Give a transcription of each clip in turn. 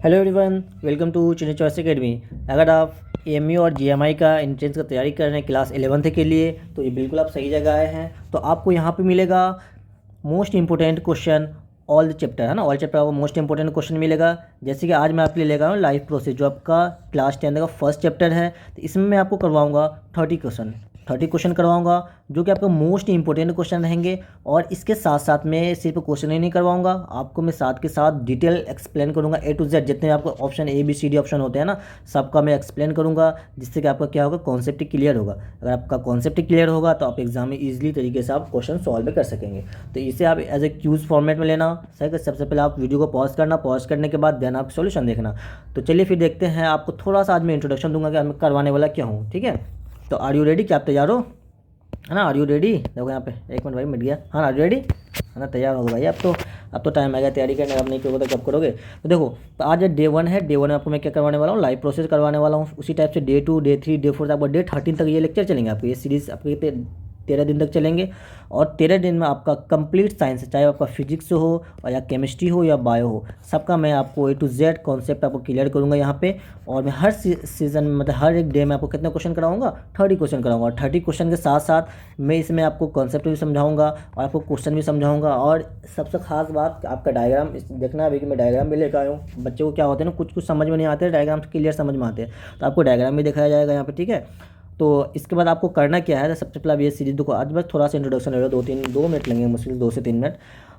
Hello everyone, welcome to चिन्ह choice academy. अगर आप एएमयू और जीएमआई का एंट्रेंस का तैयारी कर रहे हैं क्लास 11th के लिए, तो ये बिल्कुल आप सही जगह आए हैं। तो आपको यहाँ पे मिलेगा most important question all the chapter, है ना। ऑल चैप्टर आपको मोस्ट इंपॉर्टेंट क्वेश्चन मिलेगा। जैसे कि आज मैं आपके लिए लेकर आऊँ लाइफ प्रोसेस, जो आपका क्लास 10 का फर्स्ट चैप्टर है। तो इसमें मैं आपको करवाऊँगा 30 क्वेश्चन करवाऊंगा, जो कि आपका मोस्ट इंपॉर्टेंट क्वेश्चन रहेंगे। और इसके साथ साथ मैं सिर्फ क्वेश्चन ही नहीं करवाऊंगा, आपको मैं साथ के साथ डिटेल एक्सप्लेन करूंगा ए टू जेड। जितने आपको ऑप्शन ABCD ऑप्शन होते हैं ना, सबका मैं एक्सप्लेन करूंगा, जिससे कि आपका क्या होगा, कॉन्सेप्ट क्लियर होगा। अगर आपका कॉन्सेप्ट क्लियर होगा तो आप एग्जाम में ईजिली तरीके से आप क्वेश्चन सॉल्व कर सकेंगे। तो इसे आप एज ए क्यूज फॉर्मेट में लेना। सही, सबसे पहले आप वीडियो को पॉज करना, पॉज करने के बाद देन आप सोल्यूशन देखना। तो चलिए फिर देखते हैं। आपको थोड़ा सा आज मैं इंट्रोडक्शन दूंगा कि मैं करवाने वाला क्या हूँ, ठीक है। तो आर यू रेडी? क्या आप तैयार हो, है ना? Are you ready? देखो यहाँ पे 1 मिनट भाई मिट गया। हाँ, आर यू रेडी, है ना? तैयार हो गए भाई। अब तो टाइम आएगा तैयारी करने, अब नहीं करोगे तो कब करोगे। तो देखो, तो आज डे 1 है। डे 1 में आपको मैं क्या करवाने वाला हूँ, लाइव प्रोसेस करवाने वाला हूँ। उसी टाइप से डे 2, डे 3, डे 4 आपको डे 13 तक ये लेक्चर चलेंगे। आपके ये सीरीज़ आपके 13 दिन तक चलेंगे। और 13 दिन में आपका कंप्लीट साइंस, चाहे आपका फिजिक्स हो और या केमिस्ट्री हो या बायो हो, सबका मैं आपको A to Z कॉन्सेप्ट आपको क्लियर करूंगा यहाँ पे। और मैं हर सीजन में, मतलब हर एक डे में आपको कितने क्वेश्चन कराऊंगा, 30 क्वेश्चन कराऊंगा। और 30 क्वेश्चन के साथ साथ मैं इसमें आपको कॉन्सेप्ट भी समझाऊंगा और आपको क्वेश्चन भी समझाऊंगा। और सबसे खास बात, आपका डायग्राम देखना। अभी कि मैं डायग्राम भी लेकर आया हूँ। बच्चों को क्या होता है ना, कुछ समझ में नहीं आते, डायग्राम क्लियर समझ में आते हैं, तो आपको डायग्राम भी दिखाया जाएगा यहाँ पे, ठीक है। तो इसके बाद आपको करना क्या है, तो सबसे पहले आप ये सीरीज देखो। आज बस थोड़ा सा इंट्रोडक्शन रहेगा, 2 मिनट लगेंगे, मुश्किल 2 से 3 मिनट।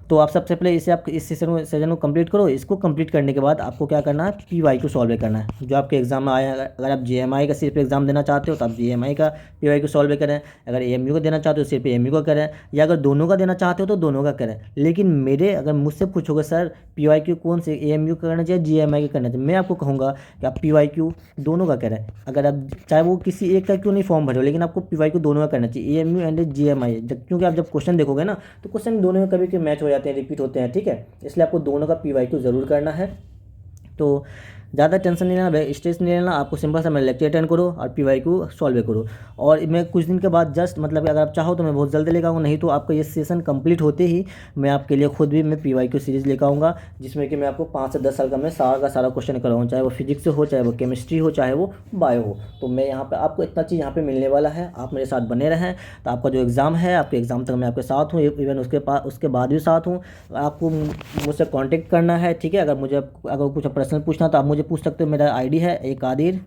तो आप सबसे पहले इसे, आप इस सेशन को कंप्लीट करो। इसको कंप्लीट करने के बाद आपको क्या करना है, PYQ सॉल्व करना है, जो आपके एग्जाम में आया। अगर आप GMI का सिर्फ एग्जाम देना चाहते हो तो आप GMI का PYQ सॉल्व करें। अगर AMU का देना चाहते हो सिर्फ AMU का करें, या अगर दोनों का देना चाहते हो तो दोनों का करें। लेकिन अगर मुझसे पूछोगे सर PYQ कौन से, AMU का करना चाहिए GMI का करना चाहिए, मैं आपको कहूँगा कि आप PYQ दोनों का करें। अगर आप चाहे वो किसी एक का क्यों नहीं फॉर्म भरे हो, लेकिन आपको PYQ दोनों का करना चाहिए, AMU एंड GMI। क्योंकि आप जब क्वेश्चन देखोगे ना, तो क्वेश्चन दोनों में कभी कभी मैच हो जाते हैं, रिपीट होते हैं, ठीक है। इसलिए आपको दोनों का PYQ ज़रूर करना है। तो ज़्यादा टेंशन नहीं लेना, स्ट्रेस नहीं लेना। आपको सिंपल सा मैं लेक्चर अटेंड करो और PYQ सॉल्व करो। और मैं कुछ दिन के बाद जस्ट, मतलब अगर आप चाहो तो मैं बहुत जल्दी लेकर आऊँगा, नहीं तो आपका ये सेशन कंप्लीट होते ही मैं आपके लिए खुद भी मैं PYQ सीरीज़ लेकर आऊँगा, जिसमें कि मैं आपको 5 से 10 साल का मैं सारा का सारा क्वेश्चन कराऊँ, चाहे वो फिजिक्स से हो, चाहे वो केमिस्ट्री हो, चाहे वो बायो हो। तो मैं यहाँ पर आपको इतना चीज़ यहाँ पर मिलने वाला है। आप मेरे साथ बने रहें, तो आपका जो एग्ज़ाम है, आपके एग्ज़ाम तक मैं आपके साथ हूँ, इवन उसके बाद भी साथ हूँ। आपको मुझसे कॉन्टेक्ट करना है, ठीक है। अगर कुछ प्रश्न पूछना तो आप मुझे पूछ सकते हो। मेरा ID है एक आदिर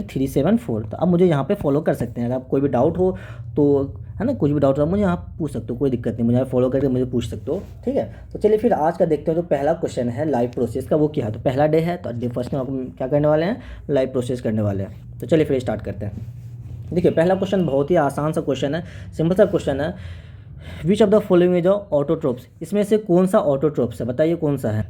374। तो आप मुझे यहाँ पे फॉलो कर सकते हैं। अगर आप कोई भी डाउट हो तो, है ना, कुछ भी डाउट हो आप मुझे यहाँ पूछ सकते हो, कोई दिक्कत नहीं, मुझे फॉलो करके मुझे पूछ सकते हो, ठीक है। तो चलिए फिर आज का देखते हैं। जो पहला क्वेश्चन है लाइव प्रोसेस का, वो क्या है। तो पहला डे है, तो डे फर्स्ट में हम क्या करने वाले हैं, लाइव प्रोसेस करने वाले हैं। तो चलिए फिर स्टार्ट करते हैं। देखिए, पहला क्वेश्चन बहुत ही आसान सा क्वेश्चन है, सिंपल सा क्वेश्चन है। Which of the following is autotrophs, इसमें से कौन सा ऑटोट्रोप्स है, बताइए कौन सा है।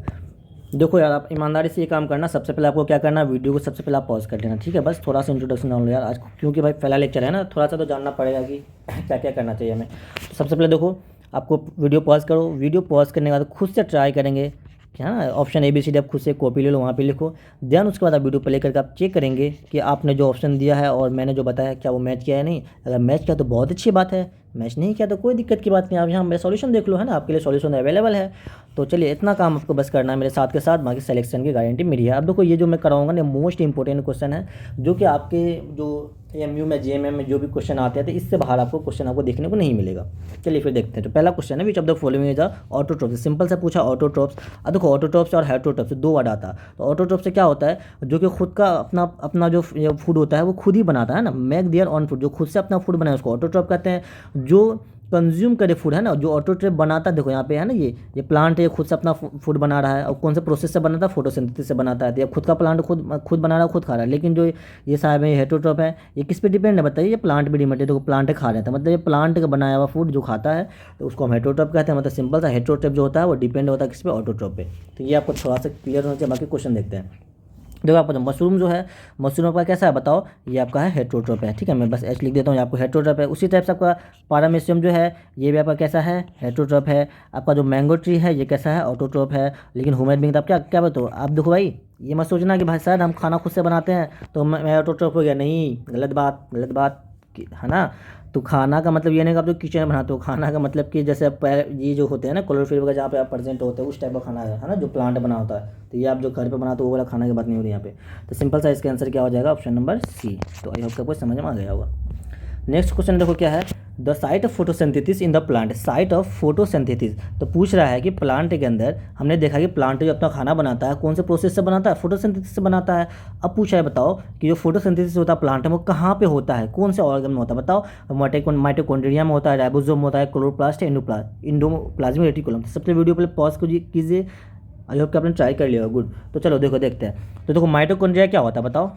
देखो यार, आप ईमानदारी से ये काम करना। सबसे पहले आपको क्या करना है, वीडियो को सबसे पहले आप पॉज कर लेना, ठीक है। बस थोड़ा सा इंट्रोडक्शन डाल लो यार आज, क्योंकि भाई पहला लेक्चर है ना, थोड़ा सा तो जानना पड़ेगा कि क्या क्या करना चाहिए हमें। तो सबसे पहले देखो, आपको वीडियो पॉज करो। वीडियो पॉज करने के बाद खुद से ट्राई करेंगे, क्या ना, ऑप्शन ABCD आप खुद से कॉपी ले लो, वहाँ पे लिखो। देन उसके बाद आप वीडियो प्ले करके आप चेक करेंगे कि आपने जो ऑप्शन दिया है और मैंने जो बताया क्या वो मैच किया है नहीं। अगर मैच किया तो बहुत अच्छी बात है, मैच नहीं किया तो कोई दिक्कत की बात नहीं। आप यहाँ मेरा सॉल्यूशन देख लो, है ना, आपके लिए सॉल्यूशन अवेलेबल है। तो चलिए, इतना काम आपको बस करना है मेरे साथ के साथ, बाकी सिलेक्शन की गारंटी मेरी है। अब देखो, ये जो मैं कराऊंगा ना, मोस्ट इंपॉर्टेंट क्वेश्चन है, जो कि आपके जो AMU में GMM में जो भी क्वेश्चन आते हैं, तो इससे बाहर आपको क्वेश्चन आपको देखने को नहीं मिलेगा। चलिए फिर देखते हैं। तो पहला क्वेश्चन है, which of the following is autotrophs. Simple से पूछा ऑटोट्रोप्स। अब देखो, ऑटोट्रोप्स और हेटरोट्रोप्स 2 वर्ड आता है। तो ऑटोट्रोप से क्या होता है, जो कि खुद का अपना जो फूड होता है वो खुद ही बनाता है ना, मेक देयर ऑन फूड, जो खुद से अपना फूड बनाए उसको ऑटोट्रोप कहते हैं। जो कंज्यूम करे फूड, है ना, जो ऑटोट्रोप बनाता है, देखो यहाँ पे है ना, ये प्लांट है, ये खुद से अपना फूड बना रहा है। और कौन से प्रोसेस से बनाता है, फोटोसिंथेसिस से बनाता है। तो ये खुद का प्लांट खुद बना रहा है, खुद खा रहा है। लेकिन जो ये साहब है हेटरोट्रोप है, ये किस पे डिपेंड है बताइए, ये प्लांट पे डिपेंड है। देखो, प्लांट खा रहे थे, मतलब ये प्लांट का बनाया हुआ फूड जो खाता है, तो उसको हम हेटरोट्रोप कहते हैं। मतलब सिंपल सा हेटरोट्रोप जो होता है वो डिपेंड होता है किस पे, ऑटोट्रोप पे। तो ये आपको थोड़ा सा क्लियर होना चाहिए। बाकी क्वेश्चन देखते हैं। देखो, आपका जो मशरूम जो है, मशरूम आपका कैसा है बताओ, ये आपका है हेटरोट्रोप है, ठीक है। मैं बस H लिख देता हूँ, ये आपको हेटरोट्रोप है। उसी टाइप से आपका पारामीशियम जो है, ये भी आपका कैसा है, हेटरोट्रोप है। आपका जो मैंगो ट्री है, ये कैसा है, ऑटोट्रोप है। लेकिन ह्यूमन बीइंग, आप क्या क्या बताओ, आप देखो भाई, ये मत सोचना कि भाई सर हम खाना खुद से बनाते हैं तो मैं ऑटोट्रोप हो गया, नहीं, गलत बात है ना। तो खाना का मतलब ये नहीं कि आप जो किचन में बनाते हो, खाना का मतलब कि जैसे आप ये जो होते हैं ना क्लोरोफिल वगैरह जहाँ पे आप प्रेजेंट होते हैं उस टाइप का खाना है ना, जो प्लांट बना होता है। तो ये आप जो घर पे बनाते हो वो वाला खाना की बात नहीं हो रही यहाँ पे। तो सिंपल सा इसका आंसर क्या हो जाएगा, ऑप्शन नंबर सी। तो आई होप आपको समझ में आ गया होगा। नेक्स्ट क्वेश्चन देखो क्या है, the site of photosynthesis in the plant, site of photosynthesis. तो पूछ रहा है कि प्लांट के अंदर हमने देखा कि प्लांट जो अपना खाना बनाता है कौन से प्रोसेस से बनाता है, फोटोसिंथेसिस से बनाता है। अब पूछा है बताओ कि जो फोटोसिंथेसिस होता है प्लांट में वो कहाँ पे होता है, कौन से ऑर्गन में होता है, बताओ। माइटोकॉन्ड्रिया में होता है, राइबोसोम होता है, क्लोरोप्लास्ट है, एंडोप्लाज्मिक रेटिकुलम। सबसे वीडियो पहले पॉज कीजिए, आई होप कि आपने ट्राई कर लिया होगा। गुड। तो चलो देखो देखते हैं। तो देखो माइटोकॉन्ड्रिया क्या होता है बताओ।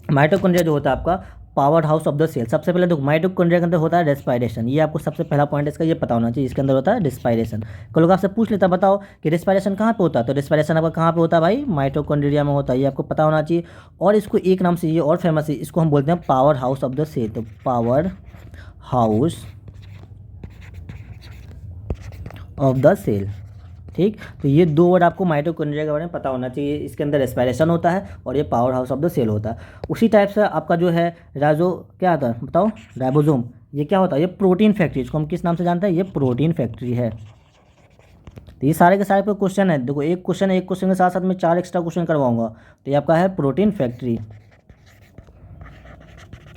माइटोकॉन्ड्रिया जो होता है आपका power house of the cell. सबसे पहले देखो माइटोकॉन्ड्रिया के अंदर होता है रेस्पायरेशन, ये आपको सबसे पहला पॉइंट इसका ये पता होना चाहिए, इसके अंदर होता है रेस्पायरेशन। कोई लोग आपसे पूछ लेता बताओ कि रेस्पायरेशन कहाँ पे होता है, तो रेस्पायरेशन आपका कहाँ पे होता है भाई, माइटोकॉन्ड्रिया में होता है, ये आपको पता होना चाहिए। और इसको एक नाम से ये और फेमस है, इसको हम बोलते हैं power house of the cell. तो power house of the cell, ठीक। तो ये दो वर्ड आपको माइटोकॉन्ड्रिया के बारे में पता होना चाहिए, इसके अंदर रेस्पायरेशन होता है और ये power house of the cell होता है। उसी टाइप से आपका जो है क्या आता है बताओ, राइबोसोम, ये क्या होता है, ये प्रोटीन फैक्ट्री, इसको हम किस नाम से जानते हैं, ये प्रोटीन फैक्ट्री है। तो ये सारे के सारे पे क्वेश्चन है, देखो एक क्वेश्चन है, एक क्वेश्चन के साथ साथ में 4 एक्स्ट्रा क्वेश्चन करवाऊंगा। तो ये आपका है प्रोटीन फैक्ट्री,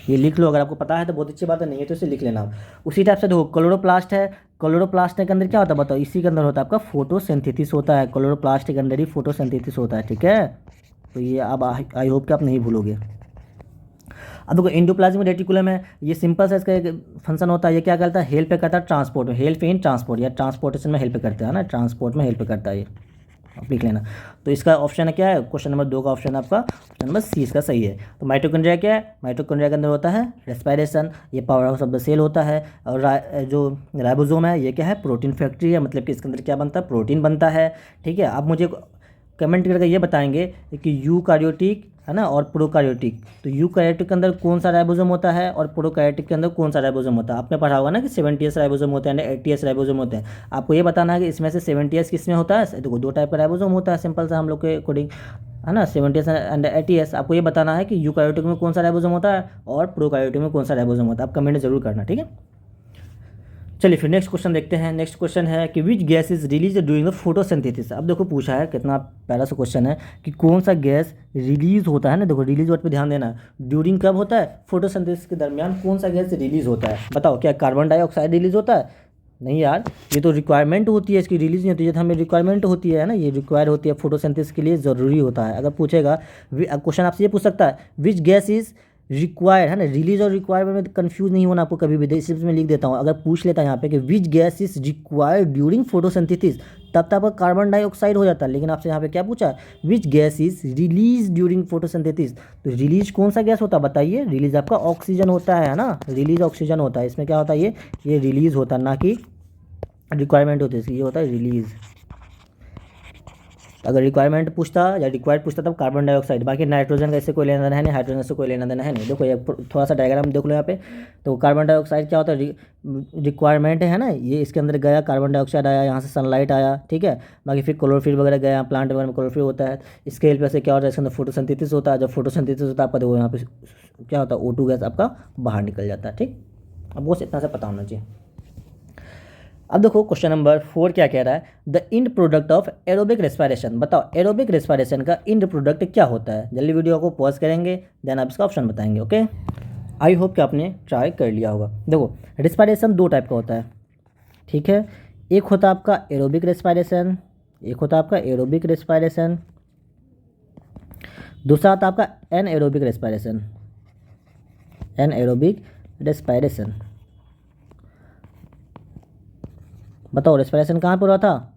ये लिख लो, अगर आपको पता है तो बहुत अच्छी बात है, नहीं है तो इसे लिख लेना। उसी टाइप से देखो क्लोरोप्लास्ट है, क्लोरोप्लास्ट के अंदर क्या होता है बताओ, इसी के अंदर होता है आपका फोटोसिंथेसिस होता है, क्लोरोप्लास्ट के अंदर ही फोटोसिंथेसिस होता है, ठीक है। तो ये अब आई होप कि आप नहीं भूलोगे। अब देखो एंडोप्लाज्मिक रेटिकुलम है, ये सिंपल सा इसका एक फंक्शन होता है, ये क्या करता है, हेल्प करता है ट्रांसपोर्ट में, हेल्प इन ट्रांसपोर्ट या ट्रांसपोर्टेशन में हेल्प करता है ना, ट्रांसपोर्ट में हेल्प करता है, ये आप लिख लेना। तो इसका ऑप्शन है क्या है, क्वेश्चन नंबर 2 का ऑप्शन आपका ऑप्शन नंबर सी इसका सही है। तो माइटोकॉन्ड्रिया क्या है, माइटोकॉन्ड्रिया के अंदर होता है रेस्पायरेशन, ये power house of the cell होता है। और जो राइबोसोम है ये क्या है, प्रोटीन फैक्ट्री है, मतलब कि इसके अंदर क्या बनता है, प्रोटीन बनता है, ठीक है। आप मुझे कमेंट करके ये बताएंगे कि यूकार्योटिक है ना और प्रोकार्योटिक, तो यूकार्योटिक के अंदर कौन सा राइबोसोम होता है और प्रोकार्योटिक के अंदर कौन सा राइबोसोम होता है। आपने पढ़ा होगा ना कि 70S राइबोसोम होते हैं, 80S राइबोसोम होते हैं। आपको ये बताना है कि इसमें से 70S किस में होता है। देखो 2 टाइप का राइबोसोम होता है सिंपल सा हम लोग के अकॉर्डिंग, है ना, 70S एंड 80S। आपको ये बताना है कि यूकार्योटिक में कौन सा राइबोसोम होता है और प्रोकार्योटिक में कौन सा राइबोसोम होता है। आप कमेंट जरूर करना, ठीक है। चलिए फिर नेक्स्ट क्वेश्चन देखते हैं। नेक्स्ट क्वेश्चन है कि which gas is release during the photosynthesis. अब देखो पूछा है, कितना प्यारा सा क्वेश्चन है कि कौन सा गैस रिलीज होता है ना, देखो रिलीज वर्ड पे ध्यान देना। ड्यूरिंग कब होता है, फोटोसिंथेसिस के दरमियान कौन सा गैस रिलीज होता है बताओ। क्या कार्बन डाइऑक्साइड रिलीज होता है, नहीं यार, ये तो रिक्वायरमेंट होती है, इसकी रिलीज नहीं होती है, तो हमें रिक्वायरमेंट होती है ना, ये रिक्वायर होती है फोटोसिंथेसिस के लिए, ज़रूरी होता है। अगर पूछेगा क्वेश्चन आपसे ये पूछ सकता है विच गैस इज रिक्वायर्ड, है ना, रिलीज और रिक्वायरमेंट में कंफ्यूज नहीं होना आपको कभी भी, इसलिए मैं लिख देता हूँ। अगर पूछ लेता है यहाँ पे कि which gas is required during photosynthesis, तब आपका कार्बन डाइऑक्साइड हो जाता है। लेकिन आपसे यहाँ पे क्या पूछा, which gas is release during photosynthesis, तो रिलीज कौन सा गैस होता है बताइए। रिलीज आपका ऑक्सीजन होता है ना, रिलीज ऑक्सीजन होता है। इसमें क्या होता है, ये रिलीज होता है, ना कि रिक्वायरमेंट होती है इसकी, ये होता है रिलीज। अगर रिक्वायरमेंट पूछता या रिक्वायर्ड पूछता तब कार्बन डाइऑक्साइड, बाकी नाइट्रोजन का इससे कोई लेना देना है नहीं, हाइड्रोजन से कोई लेना देना है नहीं। देखो ये थोड़ा सा डायग्राम देख लो यहाँ पे। तो कार्बन डाइऑक्साइड क्या होता है, रिक्वायरमेंट है ना, ये इसके अंदर गया कार्बन डाइऑक्साइड आया, यहाँ से सनलाइट आया, ठीक है। बाकी फिर क्लोरोफिल वगैरह गया, प्लांट वगैरह में क्लोरोफिल होता है, इसके हेल्प से क्या होता है, इसके अंदर फोटोसिंथेसिस होता है। जब फोटोसिंथेसिस होता है आपका देखो यहाँ पे क्या होता है, O2 गैस आपका बाहर निकल जाता है, ठीक। अब बस इतना से पता होना चाहिए। अब देखो क्वेश्चन नंबर 4 क्या कह रहा है, the end product of aerobic respiration. बताओ एरोबिक रेस्पिरेशन का इंड प्रोडक्ट क्या होता है। जल्दी वीडियो को पॉज करेंगे, देन आप इसका ऑप्शन बताएंगे, ओके। आई होप कि आपने ट्राई कर लिया होगा। देखो रेस्पिरेशन 2 टाइप का होता है, ठीक है। एक होता है आपका एरोबिक रेस्पिरेशन, एक होता है आपका एरोबिक रेस्पिरेशन, दूसरा होता है आपका एनएरोबिक रेस्पिरेशन, एनएरोबिक रेस्पिरेशन। बताओ रेस्पिरेशन कहाँ पर हो रहा था,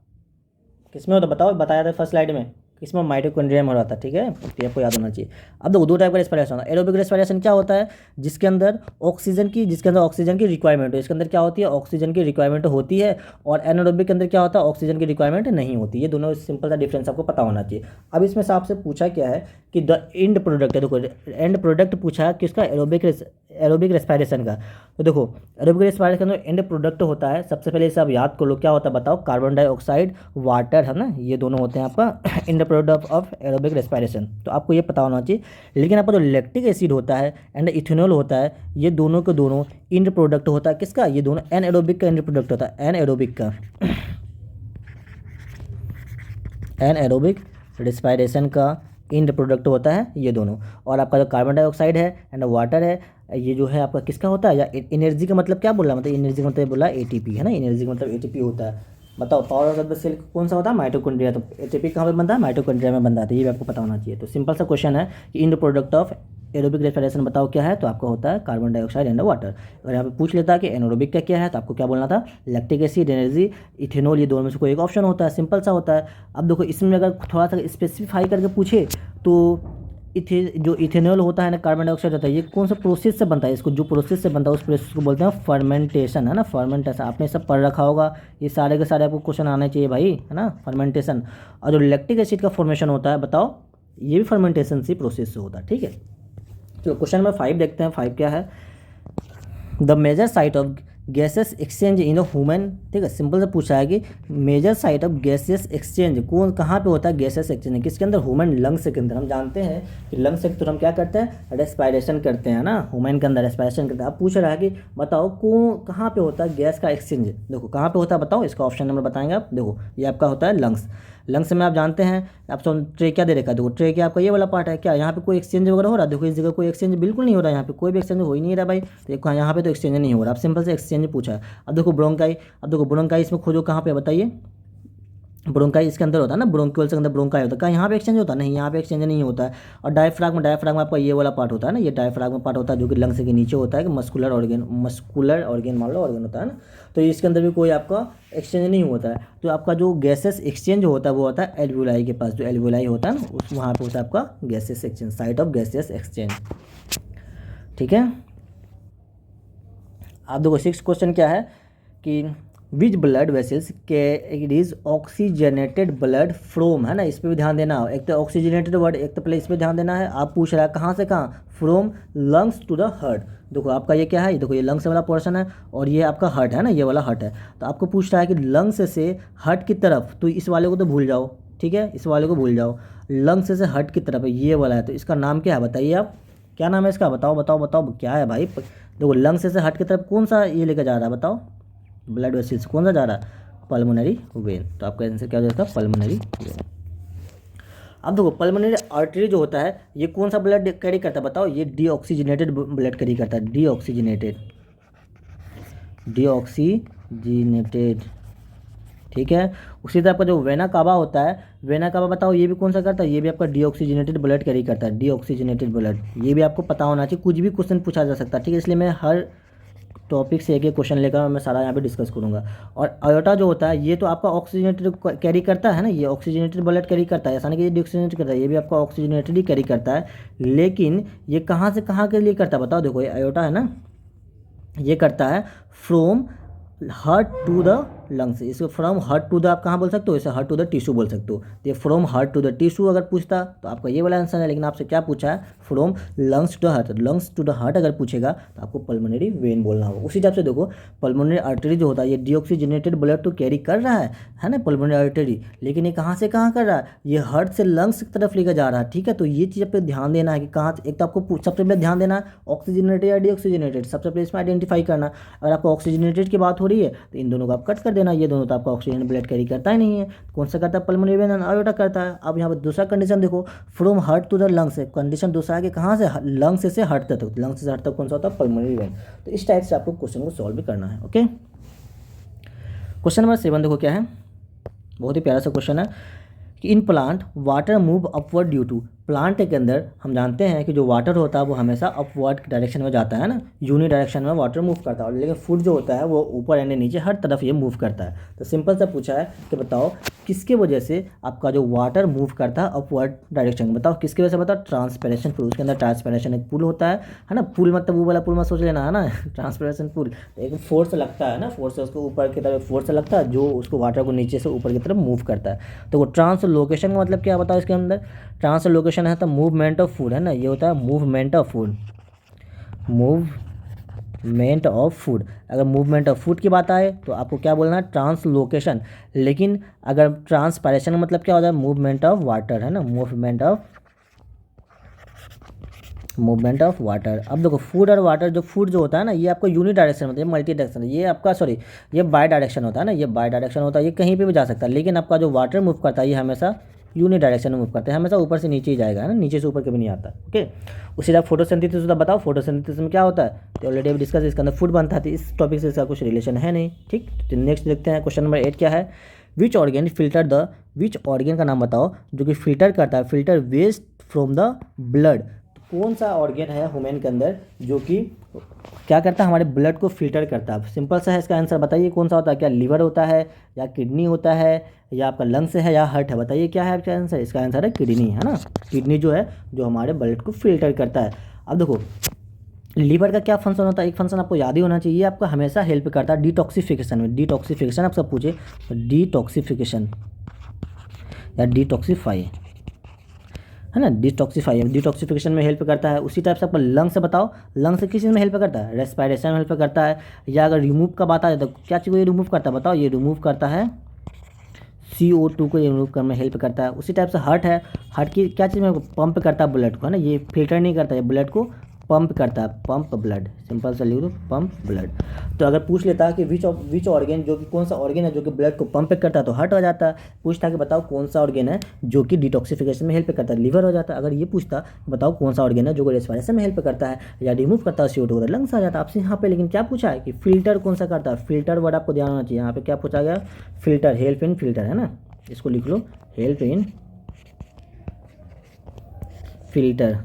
किसमें होता बताओ, बताया था फर्स्ट स्लाइड में, किसमें, माइटोकॉन्ड्रिया में हो रहा था, ठीक है। तो आपको याद होना चाहिए। अब देखो 2 टाइप का रेस्पिरेशन होता है। एरोबिक रेस्पिरेशन क्या होता है, जिसके अंदर ऑक्सीजन की रिक्वायरमेंट हो, इसके अंदर क्या होती है, ऑक्सीजन की रिक्वायरमेंट होती है। और एनारोबिक के अंदर क्या होता है, ऑक्सीजन की रिक्वायरमेंट नहीं होती। ये दोनों सिंपल सा डिफरेंस आपको पता होना चाहिए। अब इसमें से आपसे पूछा क्या है कि द एंड प्रोडक्ट है, देखो एंड प्रोडक्ट पूछा है किसका, एरोबिक रेस्पिरेशन का। तो देखो एरोबिक रेस्पिरेशन के अंदर एंड प्रोडक्ट होता है, सबसे पहले इसे आप याद कर लो क्या होता है बताओ, कार्बन डाइऑक्साइड, वाटर, है ना, ये दोनों होते हैं आपका and product of aerobic respiration, तो आपको ये पता होना चाहिए। लेकिन आपका जो लैक्टिक एसिड होता है एंड इथेनॉल होता है, ये दोनों के दोनों इंड प्रोडक्ट होता है किसका, ये दोनों एनएरोबिक का इंड प्रोडक्ट होता है, एनएरोबिक का, एनएरोबिक रेस्पिरेशन का इंड प्रोडक्ट होता है ये दोनों। और आपका जो कार्बन डाइऑक्साइड है एंड वाटर है, ये जो है आपका किसका होता है, या एनर्जी का मतलब क्या बोला, मतलब एनर्जी का मतलब बोला एटीपी है ना, एनर्जी का मतलब एटीपी होता है। बताओ पावर ऑफ द सेल कौन सा होता है, माइटोकॉन्ड्रिया। तो एटीपी कहाँ पे बनता है, माइटोकॉन्ड्रिया में बनता है, तो ये भी आपको पता होना चाहिए। तो सिंपल सा क्वेश्चन है कि end product of aerobic respiration बताओ क्या है, तो आपका होता है कार्बन डाइऑक्साइड एंड वाटर। अगर यहाँ पे पूछ लेता है कि एनारोबिक का क्या है, तो आपको क्या बोलना था, लैक्टिक एसिड, एनर्जी, इथेनॉल, ये दोनों में से कोई एक ऑप्शन होता है, सिंपल सा होता है। अब देखो इसमें अगर थोड़ा सा स्पेसिफाई करके पूछे तो जो इथेनॉल होता है ना, कार्बन डाइऑक्साइड होता है, ये कौन सा प्रोसेस से बनता है, इसको जो प्रोसेस से बनता है उस प्रोसेस को बोलते हैं फर्मेंटेशन, है ना, फर्मेंटेशन। आपने सब पढ़ रखा होगा, ये सारे के सारे आपको क्वेश्चन आने चाहिए भाई, है ना, फर्मेंटेशन। और जो लैक्टिक एसिड का फॉर्मेशन होता है बताओ, ये भी फर्मेंटेशन से प्रोसेस से होता है, ठीक है। तो क्वेश्चन नंबर 5 देखते हैं। 5 क्या है, the major site of gases exchange in the human, ठीक है, सिंपल से पूछा है कि major site of gases exchange कौन कहाँ पे होता है, गैसेस एक्सचेंज किसके अंदर, ह्यूमन लंग्स के अंदर। हम जानते हैं कि लंग्स से तो हम क्या करते हैं, रेस्पिरेशन करते हैं ना, ह्यूमन के अंदर रेस्पिरेशन करते हैं। अब पूछ रहा है कि बताओ कहाँ पे होता है गैस का एक्सचेंज, देखो कहाँ पे होता है बताओ, इसका ऑप्शन नंबर बताएंगे आप। देखो ये आपका होता है लंग्स, लंग्स में आप जानते हैं, आप ट्रे क्या दे रखा है, देखो ट्रे क्या आपका ये वाला पार्ट है, क्या यहाँ पे कोई एक्सचेंज वगैरह हो रहा है, देखो इस जगह कोई एक्सचेंज बिल्कुल नहीं हो रहा है, यहाँ पे कोई भी एक्सचेंज हो ही नहीं रहा भाई, देखो यहाँ पे तो एक्सचेंज नहीं हो रहा, आप सिंपल से एक्सचेंज पूछा है। अब देखो ब्रोंकाई, अब देखो ब्रोंकाई इसमें खोजो कहाँ पे बताइए, ब्रोंकाई इसके अंदर होता है ना, ब्रोंक्यूल्स के अंदर ब्रोंकाई होता है, क्या यहाँ पे एक्सचेंज होता है, नहीं यहाँ पे एक्सचेंज नहीं होता है। और डायफ्रागम, डायफ्रागम आपका ये वाला पार्ट होता है ना, ये डायफ्रागम पार्ट होता है जो कि लंग्स के नीचे होता है, कि मस्कुलर ऑर्गेन मान लो ऑर्गेन होता है ना, तो इसके अंदर भी कोई आपका एक्सचेंज नहीं होता है। तो आपका जो गैसेस एक्सचेंज होता है वो होता है एल्वुलाई के पास, जो एल्वुलाई होता है ना उस वहाँ पे होता है आपका gases exchange, site of gases exchange, ठीक है। आप देखो 6 क्वेश्चन क्या है कि which blood vessels carries oxygenated blood from, है ना, इस पर भी ध्यान देना। एक तो ऑक्सीजनेटेड वर्ड, एक तो पहले इस पर ध्यान देना है। आप पूछ रहा है कहाँ से कहाँ, from lungs to the heart. देखो आपका ये क्या है, देखो ये लंग्स वाला पोर्शन है और ये आपका हार्ट है ना, ये वाला हार्ट है। तो आपको पूछ रहा है कि लंग्स से हार्ट की तरफ, तो इस वाले को तो भूल जाओ, ठीक है, इस वाले को भूल जाओ। लंग्स से हार्ट की तरफ ये वाला है, तो इसका नाम क्या है बताइए आप, क्या नाम है इसका, बताओ बताओ बताओ क्या है भाई। देखो लंग्स से हार्ट की तरफ कौन सा ये लेकर जा रहा है बताओ, ब्लड वेसल्स कौन सा जा रहा है, पल्मोनरी वेन। तो आपका आंसर क्या हो जाएगा, पल्मोनरी वेन। अब देखो पल्मोनरी आर्टरी जो होता है ये कौन सा ब्लड कैरी करता है बताओ, ये डीऑक्सीजनेटेड ब्लड कैरी करता है, डीऑक्सीजनेटेड, ठीक है। उसी तरह आपका जो वेना कावा होता है, वेना कावा बताओ ये भी कौन सा करता है, ये भी आपका डीऑक्सीजनेटेड ब्लड कैरी करता है, डीऑक्सीजनेटेड ब्लड। ये भी आपको पता होना चाहिए, कुछ भी क्वेश्चन पूछा जा सकता है, ठीक है, इसलिए मैं हर टॉपिक से एक एक क्वेश्चन लेकर मैं सारा यहाँ पे डिस्कस करूँगा। और आयोटा जो होता है ये तो आपका ऑक्सीजनेटेड कैरी करता है ना, ये ऑक्सीजनेटेड ब्लड कैरी करता है, ऐसा नहीं कि ये डीऑक्सीजनेटेड करता है, ये भी आपका ऑक्सीजनेटेड ही कैरी करता है। लेकिन ये कहाँ से कहाँ के लिए करता है बताओ, देखो ये आयोटा है ना, ये करता है from heart to the lungs, इसको फ्रॉम हार्ट टू द आप कहाँ बोल सकते हो, इसे हार्ट टू द टिश्यू बोल सकते हो। तो ये from heart to the tissue अगर पूछता तो आपका ये वाला आंसर है, लेकिन आपसे क्या पूछा है, from lungs to the heart, lungs to the heart अगर पूछेगा तो आपको पल्मोनरी वेन बोलना होगा। उसी टाइप से देखो पल्मोनरी आर्टरी जो होता है ये डीऑक्सीजनेटेड ब्लड तो कैरी कर रहा है ना, पल्मोनरी आर्टरी, लेकिन ये कहाँ से कहाँ कर रहा है, ये हार्ट से लंग्स की तरफ लेकर जा रहा है, ठीक है। तो ये चीज़ पर ध्यान देना है कि कहाँ, एक तो आपको सबसे पहले ध्यान देना है ऑक्सीजनेटेड या डीऑक्सीजनेटेड, सबसे पहले इसमें आइडेंटिफाई करना। अगर आपको ऑक्सीजनेटेड की बात हो रही है तो इन दोनों को आप कट कर देना, ये दोनों तो आपका ऑक्सीजन ब्लड कैरी करता ही नहीं है, कौन सा करता है, पल्मोनरी वेन आयोटा करता है। अब यहाँ पर दूसरा कंडीशन देखो, from heart to the lungs है, कंडीशन दूसरा है कि कहाँ से, लंग्स से हार्ट तक, लंग्स से हार्ट तक कौन सा होता है, पल्मोनरी वेन। तो इस टाइप से आपको क्वेश्चन को सॉल्व भी करना है, ओके। क्वेश्चन नंबर 7 देखो क्या है, बहुत ही प्यारा सा क्वेश्चन है कि in plant water move upward due to, plant के अंदर हम जानते हैं कि जो वाटर होता है वो हमेशा अपवर्ड डायरेक्शन में जाता है ना, यूनि डायरेक्शन में वाटर मूव करता है, लेकिन फूड जो होता है वो ऊपर एंड नीचे हर तरफ ये मूव करता है। तो सिंपल सा पूछा है कि बताओ किसके वजह से आपका जो वाटर मूव करता है अपवर्ड डायरेक्शन में, बताओ किसकी वजह से, बताओ ट्रांसपेरेशन पुल, उसके अंदर ट्रांसपेरेशन एक पुल होता है ना, पुल मतलब वो वाला पुल मत सोच लेना है ना, ट्रांसपेरेशन पुल एक फोर्स लगता है ना, फोर्स उसको ऊपर की तरफ फोर्स लगता है जो उसको वाटर को नीचे से ऊपर की तरफ मूव करता है। तो वो ट्रांसलोकेशन का मतलब क्या बताओ, इसके अंदर ट्रांसलोकेशन है तो मूवमेंट ऑफ फूड है ना, ये होता है movement of food, movement movement of food. अगर मूवमेंट ऑफ फूड की बात आए तो आपको क्या बोलना है, ट्रांसलोकेशन। लेकिन अगर ट्रांसपायरेशन का मतलब क्या होता है, मूवमेंट ऑफ वाटर, है ना, मूवमेंट ऑफ वाटर। अब देखो फूड और वाटर, जो फूड जो होता है ना, ये आपको यूनि डायरेक्शन होता है, मल्टी डायरेक्शन, ये आपका सॉरी ये बाई डायरेक्शन होता है ना, ये बाई डायरेक्शन होता है, ये कहीं पे भी जा सकता है। लेकिन आपका जो वाटर मूव करता है ये हमेशा यूनि डायरेक्शन में मूव करता है, हमेशा ऊपर से नीचे ही जाएगा, है ना, नीचे से ऊपर कभी नहीं आता। ओके, उसी तरह फोटोसिंथेसिस होता है। बताओ फोटोसिंथेसिस में क्या होता है, तो ऑलरेडी अभी डिस्कस, इसके अंदर फूड बनता है, तो इस टॉपिक से इसका कुछ रिलेशन है नहीं। ठीक, तो नेक्स्ट देखते हैं क्वेश्चन नंबर 8 क्या है, विच ऑर्गेन का नाम बताओ जो कि फिल्टर करता है, filter waste from the blood. कौन सा ऑर्गेन है ह्यूमन के अंदर जो कि क्या करता है, हमारे ब्लड को फिल्टर करता है। सिंपल सा है, इसका आंसर बताइए कौन सा होता है, क्या लिवर होता है, या किडनी होता है, या आपका लंग्स है, या हार्ट है, बताइए क्या है आपका आंसर। इसका आंसर है किडनी, है ना, किडनी जो है जो हमारे ब्लड को फिल्टर करता है। अब देखो लीवर का क्या फंक्शन होता है, एक फंक्शन आपको याद ही होना चाहिए, आपको हमेशा हेल्प करता है डिटॉक्सिफिकेशन में। डिटॉक्सिफिकेशन आपसे पूछे तो डिटॉक्सिफिकेशन या डिटॉक्सीफाई, है ना, डिटॉक्सिफिकेशन में हेल्प करता है। उसी टाइप से आपको लंग्स से बताओ, लंग्स किस चीज़ में हेल्प करता है, रेस्पिरेशन में हेल्प करता है। या अगर रिमूव का बात आ जाए तो क्या चीज़ को ये रिमूव करता है, बताओ, ये रिमूव करता है CO2 को, ये रिमूव करने में हेल्प करता है। उसी टाइप से हार्ट है, हार्ट की क्या चीज़ में पंप करता है ब्लड को, है ना, ये फिल्टर नहीं करता, ये ब्लड को पंप करता है, पंप ब्लड, सिंपल सा लिख दो, पंप ब्लड। तो अगर पूछ लेता कि विच ऑर्गेन, जो कि कौन सा ऑर्गेन है जो कि ब्लड को पंप करता है, तो हार्ट हो जाता। पूछता कि बताओ कौन सा ऑर्गेन है जो कि डिटॉक्सिफिकेशन में हेल्प करता है, लिवर हो जाता। अगर ये पूछता बताओ कौन सा ऑर्गेन है जो कि रेस्पिरेशन में हेल्प करता है या रिमूव करता है CO2 वगैरह, लंग्स आ जाता आपसे यहाँ पे। लेकिन क्या पूछा है कि फिल्टर कौन सा करता है, फिल्टर वर्ड आपको ध्यान होना चाहिए। यहाँ पे क्या पूछा गया, फिल्टर, हेल्प इन फिल्टर, है ना, इसको लिख लो, हेल्प इन फिल्टर,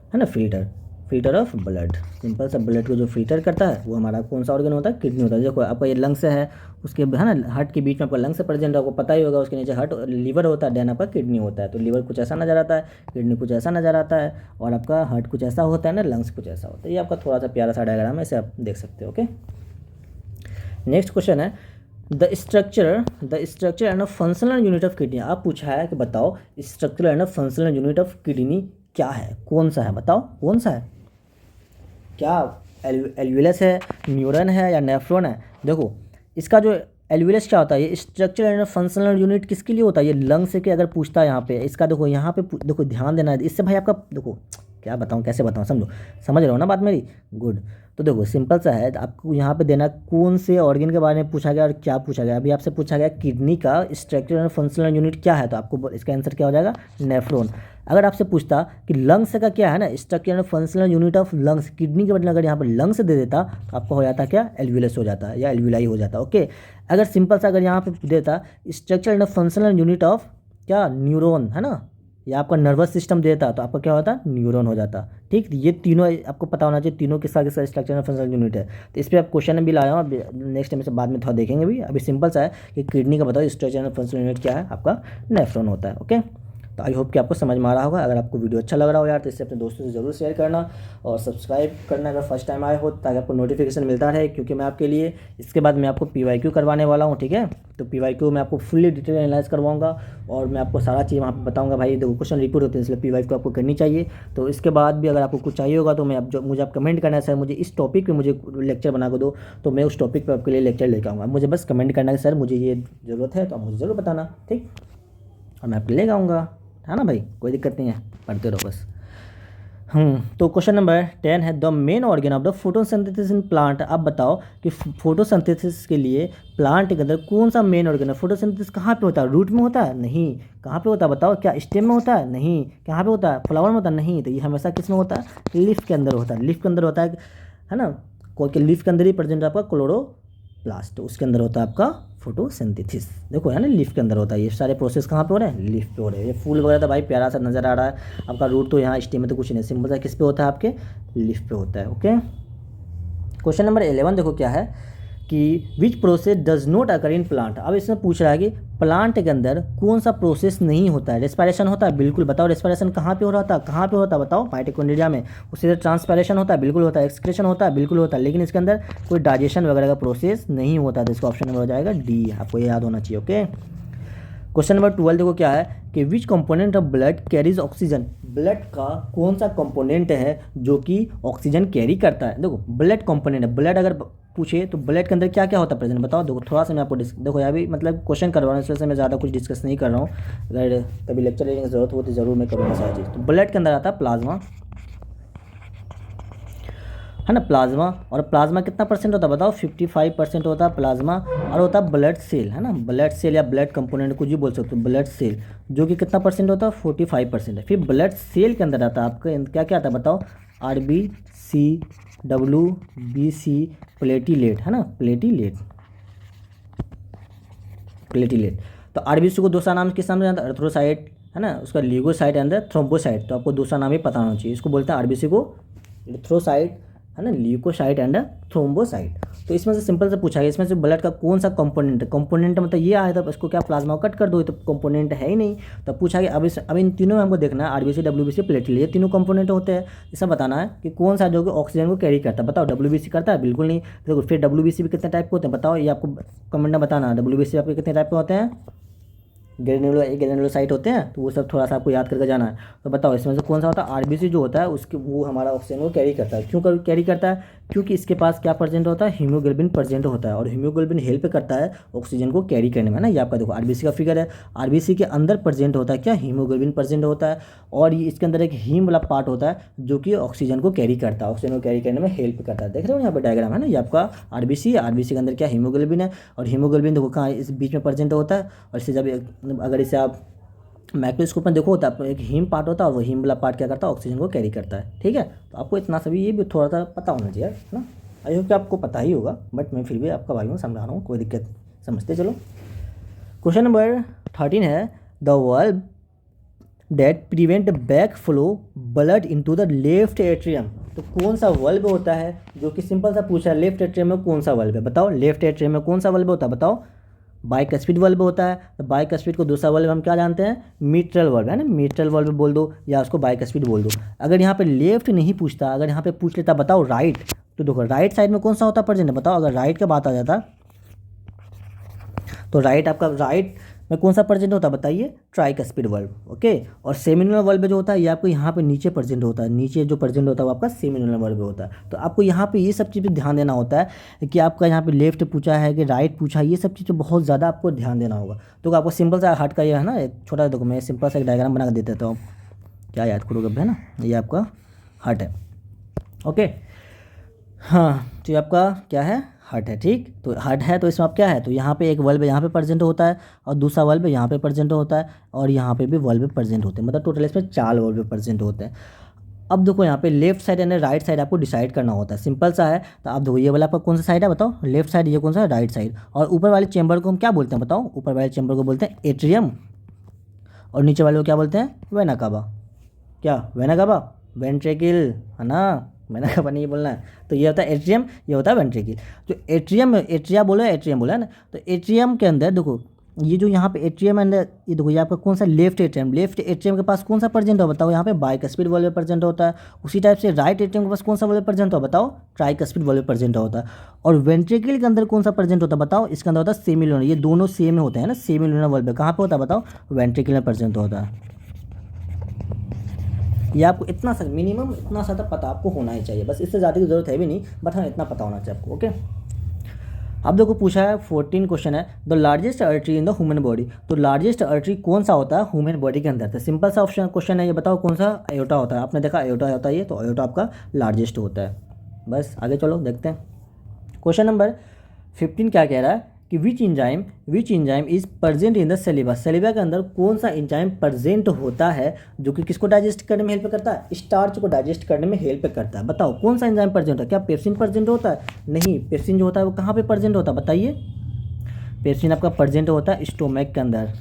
है ना, फिल्टर ऑफ ब्लड। सिंपल सा, ब्लड को जो फिल्टर करता है वो हमारा कौन सा ऑर्गन होता है, किडनी होता है। देखो आपका ये लंग्स है, उसके, है ना, हार्ट के बीच में आपका लंग्स प्रेजेंट है, आपको पता ही होगा, उसके नीचे हार्ट लीवर होता है, देन आपका किडनी होता है। तो लीवर कुछ ऐसा नजर आता है, किडनी कुछ ऐसा नजर आता है, और आपका हार्ट कुछ ऐसा होता है ना, लंग्स कुछ ऐसा होता है। ये आपका थोड़ा सा प्यारा सा डायग्राम है, इसे आप देख सकते हो। ओके, नेक्स्ट क्वेश्चन है the structure and functional unit of kidney. आप पूछा है कि बताओ structural and functional unit of kidney क्या है, कौन सा है, बताओ कौन सा है, क्या एल्वियलस है, न्यूरन है, या नेफ्रॉन है। देखो इसका जो एल्वियलस क्या होता है, ये स्ट्रक्चर एंड फंक्शनल यूनिट किसके लिए होता है, ये लंग से के अगर पूछता है यहाँ पे, इसका देखो यहाँ पे देखो ध्यान देना है, इससे भाई आपका देखो क्या बताऊँ, कैसे बताऊँ, समझ रहे हो ना बात मेरी, गुड। तो देखो सिंपल सा है, आपको यहाँ पे देना कौन से ऑर्गन के बारे में पूछा गया और क्या पूछा गया। अभी आपसे पूछा गया किडनी का स्ट्रक्चर एंड फंक्शनल यूनिट क्या है, तो आपको इसका आंसर क्या हो जाएगा, नेफ्रॉन। अगर आपसे पूछता कि लंग्स का क्या है ना, structure and functional unit of lungs, kidney के बदले अगर यहाँ पर लंग्स दे देता तो आपको हो जाता क्या, एल्वियलस हो जाता या एल्विलाई हो जाता। ओके, अगर सिंपल सा अगर यहाँ पे देता structure and functional unit of क्या, न्यूरॉन, है ना, या आपका नर्वस सिस्टम देता तो आपका क्या होता, न्यूरॉन हो जाता। ठीक, ये तीनों आपको पता होना चाहिए, तीनों किसका किसका स्ट्रक्चर एंड फंक्शनल यूनिट है। तो इस पर आप क्वेश्चन भी लाया हूँ, नेक्स्ट टाइम से बाद में थोड़ा देखेंगे भी। अभी सिंपल सा है कि किडनी का बताओ स्ट्रक्चर एंड फंक्शनल यूनिट क्या है, आपका नेफ्रॉन होता है। ओके, तो आई होप कि आपको समझ में आ रहा होगा। अगर आपको वीडियो अच्छा लग रहा हो यार तो इससे अपने दोस्तों से ज़रूर शेयर करना और सब्सक्राइब करना अगर फर्स्ट टाइम आए हो, ताकि आपको नोटिफिकेशन मिलता रहे, क्योंकि मैं आपके लिए इसके बाद मैं आपको PYQ करवाने वाला हूँ। ठीक है, तो PYQ मैं आपको फुल्ली डिटेल एनालाइज करवाऊंगा और मैं आपको सारा चीज़ वहाँ पर बताऊँगा। भाई देखो क्वेश्चन रिपीट होते हैं, इसलिए PYQ आपको करनी चाहिए। तो इसके बाद भी अगर आपको कुछ चाहिए होगा तो मैं मुझे आप कमेंट करना है, सर मुझे इस टॉपिक पर मुझे लेक्चर बना कर दो, तो मैं उस टॉपिक पर आपके लिए लेक्चर लेकर आऊँगा। मुझे बस कमेंट करना है सर मुझे ये ज़रूरत है, तो आप मुझे ज़रूर बताना, ठीक, और मैं आपके ले आऊँगा, है ना भाई, कोई दिक्कत नहीं है, पढ़ते रहो बस। तो क्वेश्चन नंबर 10 है the main organ of the photosynthesis in plant. आप बताओ कि फोटोसिंथेसिस के लिए प्लांट के अंदर कौन सा मेन ऑर्गन है। फोटोसिंथेसिस कहाँ पे होता है, रूट में होता है, नहीं। कहाँ पे होता है बताओ, क्या स्टेम में होता है, नहीं। कहाँ पे होता है, फ्लावर में होता है, नहीं। तो ये हमेशा किस में होता है, लीफ के अंदर होता है। लीफ के अंदर होता है ना, कोई लीफ के अंदर ही प्रेजेंट आपका क्लोरोप्लास्ट, उसके अंदर होता है आपका फोटोसिंथेसिस। देखो है ना, लीफ के अंदर होता है। ये सारे प्रोसेस कहाँ पे हो रहे हैं, लीफ पे हो रहे हैं। ये फूल वगैरह तो भाई प्यारा सा नज़र आ रहा है आपका, रूट तो यहाँ स्टेम में तो कुछ नहीं, सिंपल सा किस पे होता है, आपके लीफ पे होता है। ओके, क्वेश्चन नंबर 11 देखो क्या है कि which process does not occur in plant. अब इसमें पूछ रहा है कि प्लांट के अंदर कौन सा प्रोसेस नहीं होता है। रेस्पिरेशन होता है, बिल्कुल बताओ, रेस्पिरेशन कहाँ पे हो रहा था, कहाँ पे होता है बताओ, माइटोकॉन्ड्रिया में। उसी तरह ट्रांसपायरेशन होता है, बिल्कुल होता है। एक्सक्रेशन होता है, बिल्कुल होता है। लेकिन इसके अंदर कोई डाइजेशन वगैरह का प्रोसेस नहीं होता, तो इसका ऑप्शन नंबर हो जाएगा D। आपको ये याद होना चाहिए। ओके, क्वेश्चन नंबर 12 देखो क्या है कि विच component of blood carries oxygen. Blood का कौन सा कंपोनेंट है जो कि ऑक्सीजन कैरी करता है। देखो ब्लड कंपोनेंट है, ब्लड अगर पूछे तो ब्लड के अंदर क्या क्या होता है प्रेजेंट बताओ। देखो थोड़ा सा मैं आपको देखो यहाँ भी मतलब क्वेश्चन करवा रहा हूँ, इस वजह से मैं ज़्यादा कुछ डिस्कस नहीं कर रहा हूँ। अगर कभी लेक्चर लेने की जरूरत हो तो ज़रूर मैं करूँगा सारी चीज़। तो ब्लड के अंदर आता है प्लाज्मा, है ना, प्लाज्मा। और प्लाज्मा कितना परसेंट होता है बताओ, 55% होता है प्लाज्मा। और होता है ब्लड सेल, है ना, ब्लड सेल या ब्लड कंपोनेंट कुछ भी बोल सकते हो, ब्लड सेल जो कि कितना परसेंट होता है 45% है। फिर ब्लड सेल के अंदर आता है आपका क्या क्या आता है बताओ, RBC, WBC, प्लेटिलेट, है ना, प्लेटिलेट। तो RBC को दूसरा नाम किस नाम से जानते हैं, एरिथ्रोसाइट, है ना, उसका ल्यूकोसाइट अंदर थ्रोम्बोसाइट। तो आपको दूसरा नाम ही पता होना चाहिए, इसको बोलते हैं RBC को एरिथ्रोसाइट, है ना, ल्यूकोसाइट एंड थ्रोम्बोसाइट। तो इसमें से सिंपल से पूछा गया इसमें से ब्लड का कौन सा कंपोनेंट है। कंपोनेंट मतलब ये आया था, इसको क्या प्लाज्मा कट कर दो, तो कंपोनेंट है ही नहीं। तो पूछा गया अब इन तीनों में हमको देखना है, RBC, WBC, प्लेटलेट, ये तीनों कंपोनेंट होते हैं। इसमें बताना है कि कौन सा जो कि ऑक्सीजन को कैरी करता है। बताओ WBC करता है, बिल्कुल नहीं। देखो फिर WBC भी कितने टाइप के होते हैं बताओ, ये आपको कमेंट में बताना है। WBC आपके कितने टाइप के होते हैं, ग्रेनुलोसाइट होते हैं, तो वो सब थोड़ा सा आपको याद करके जाना है। तो बताओ इसमें से कौन सा होता है, RBC जो होता है उसके वो हमारा ऑक्सीजन को कैरी करता है। क्यों कैरी करता है, क्योंकि इसके पास क्या प्रेजेंट होता है, हीमोग्लोबिन प्रेजेंट होता है। और हीमोग्लोबिन हेल्प करता है ऑक्सीजन को कैरी करने में, ना। ये आपका देखो RBC का फिगर है, RBC के अंदर प्रेजेंट होता है क्या, हीमोग्लोबिन प्रेजेंट होता है। और ये इसके अंदर एक हीम वाला पार्ट होता है जो कि ऑक्सीजन को कैरी करता है, ऑक्सीजन को कैरी करने में हेल्प करता है। देख रहे हो यहाँ पर डायग्राम है ना, ये आपका RBC है, RBC के अंदर क्या हीमोग्लोबिन है। और हीमोग्लोबिन देखो कहाँ इस बीच में प्रेजेंट होता है। और इसे जब अगर इसे आप माइक्रोस्कोप में देखो होता है एक हीम पार्ट होता है, और वो हीम वाला पार्ट क्या करता है, ऑक्सीजन को कैरी करता है। ठीक है, तो आपको इतना सभी ये भी थोड़ा सा पता होना चाहिए, है ना। आई होप कि आपको पता ही होगा, बट मैं फिर भी आपका भाई हूँ, समझा रहा हूँ, कोई दिक्कत समझते चलो। क्वेश्चन नंबर 13 है the valve that prevent back flow blood into the left atrium. तो कौन सा वाल्व होता है जो कि सिंपल सा पूछा है, लेफ्ट एट्रियम में कौन सा वाल्व है बताओ, लेफ्ट एट्रियम में कौन सा वाल्व होता है बताओ। बाइकस्पिड वाल्व होता है। तो बाइकस्पिड को दूसरा वाल्व हम क्या जानते हैं, मिट्रल वाल्व, है ना, मिट्रल वाल्व बोल दो या उसको बाइकस्पिड बोल दो। अगर यहाँ पे लेफ्ट नहीं पूछता, अगर यहाँ पे पूछ लेता बताओ राइट, तो देखो राइट साइड में कौन सा होता प्रेजेंट बताओ। अगर राइट का बात आ जाता तो राइट आपका राइट में कौन सा प्रेजेंट होता बताइए, ट्राइकस्पिड वाल्व। ओके, और सेमिनल वाल्व जो होता है ये आपको यहाँ पे नीचे प्रेजेंट होता है, नीचे जो प्रेजेंट होता है वो आपका सेमिनल वाल्व होता है। तो आपको यहाँ पे ये सब चीज़ पे ध्यान देना होता है कि आपका यहाँ पे लेफ्ट पूछा है कि राइट पूछा है, ये सब चीज़ पे बहुत ज़्यादा आपको ध्यान देना होगा। तो आपको सिंपल सा हार्ट का ये है ना, एक छोटा देखो मैं सिंपल सा एक डायग्राम बना के देता हूँ, क्या याद करोगे, है ना, ये आपका हार्ट है। ओके, हाँ, तो ये आपका क्या है, हार्ट है। ठीक, तो हार्ट है तो इसमें आप क्या है, तो यहाँ पे एक वल्व यहाँ पे प्रेजेंट होता है, और दूसरा वल्व यहाँ पे प्रेजेंट होता है, और यहाँ पे भी वल्व प्रेजेंट होते हैं। मतलब टोटल इसमें 4 वल्व प्रेजेंट होते हैं। अब देखो यहाँ पे लेफ्ट साइड यानी राइट साइड आपको डिसाइड करना होता है, सिंपल सा है। तो आप देखो ये वाला आपका कौन सा साइड है बताओ, लेफ्ट साइड, ये कौन सा है, राइट साइड। और ऊपर वाले चैम्बर को हम क्या बोलते हैं बताओ, ऊपर वाले चैम्बर को बोलते हैं एट्रियम, और नीचे वाले को क्या बोलते हैं, वेना कावा। क्या, वेना कावा, वेंट्रिकल, है ना, मैंने कहा नहीं बोलना है। तो ये होता है एट्रियम, ये होता है वेंट्रिकल। तो एट्रियम, एट्रिया बोलो, एट्रियम बोला है ना। तो एट्रियम के अंदर देखो ये जो यहाँ पे एट्रियम एंड ये देखो ये आपका कौन सा, लेफ्ट एट्रियम। लेफ्ट एट्रियम के पास कौन सा प्रेजेंट हो बताओ, यहाँ पे बाइकस्पिड वाल्व प्रेजेंट होता है। उसी टाइप से राइट एट्रियम के पास कौन सा वाल्व प्रेजेंट हो बताओ, ट्राइकस्पिड वाल्व प्रेजेंट होता है। और वेंट्रिकल के अंदर कौन सा प्रेजेंट होता है बताओ, इसके अंदर होता है सेमिलुनर। ये दोनों सेम होते हैं ना, सेमिलुनर वाल्व कहाँ पे होता है बताओ, वेंट्रिकल में प्रेजेंट होता है। ये आपको इतना सा मिनिमम इतना सा तो पता आपको होना ही चाहिए, बस इससे ज़्यादा की जरूरत है भी नहीं, बट हाँ इतना पता होना चाहिए आपको। ओके, अब देखो पूछा है 14 क्वेश्चन है the largest artery in the human body. तो लार्जेस्ट आर्टरी कौन सा होता है ह्यूमन बॉडी के अंदर। तो सिंपल सा ऑप्शन क्वेश्चन है, ये बताओ कौन सा, आयोटा होता है। आपने देखा आयोटा होता है ये, तो आयोटा आपका लार्जेस्ट होता है। बस आगे चलो देखते हैं। क्वेश्चन नंबर 15 क्या कह रहा है कि which enzyme is present in the saliva. Saliva के अंदर कौन सा इंजाइम प्रेजेंट होता है जो कि किसको डाइजेस्ट करने में हेल्प करता है, स्टार्च को डाइजेस्ट करने में हेल्प करता है। बताओ कौन सा इंजाइम प्रेजेंट है, क्या पेप्सिन प्रेजेंट होता है, नहीं, पेप्सिन जो होता है वो कहाँ पे प्रेजेंट होता है बताइए। पेप्सिन आपका प्रेजेंट होता है स्टोमक के अंदर,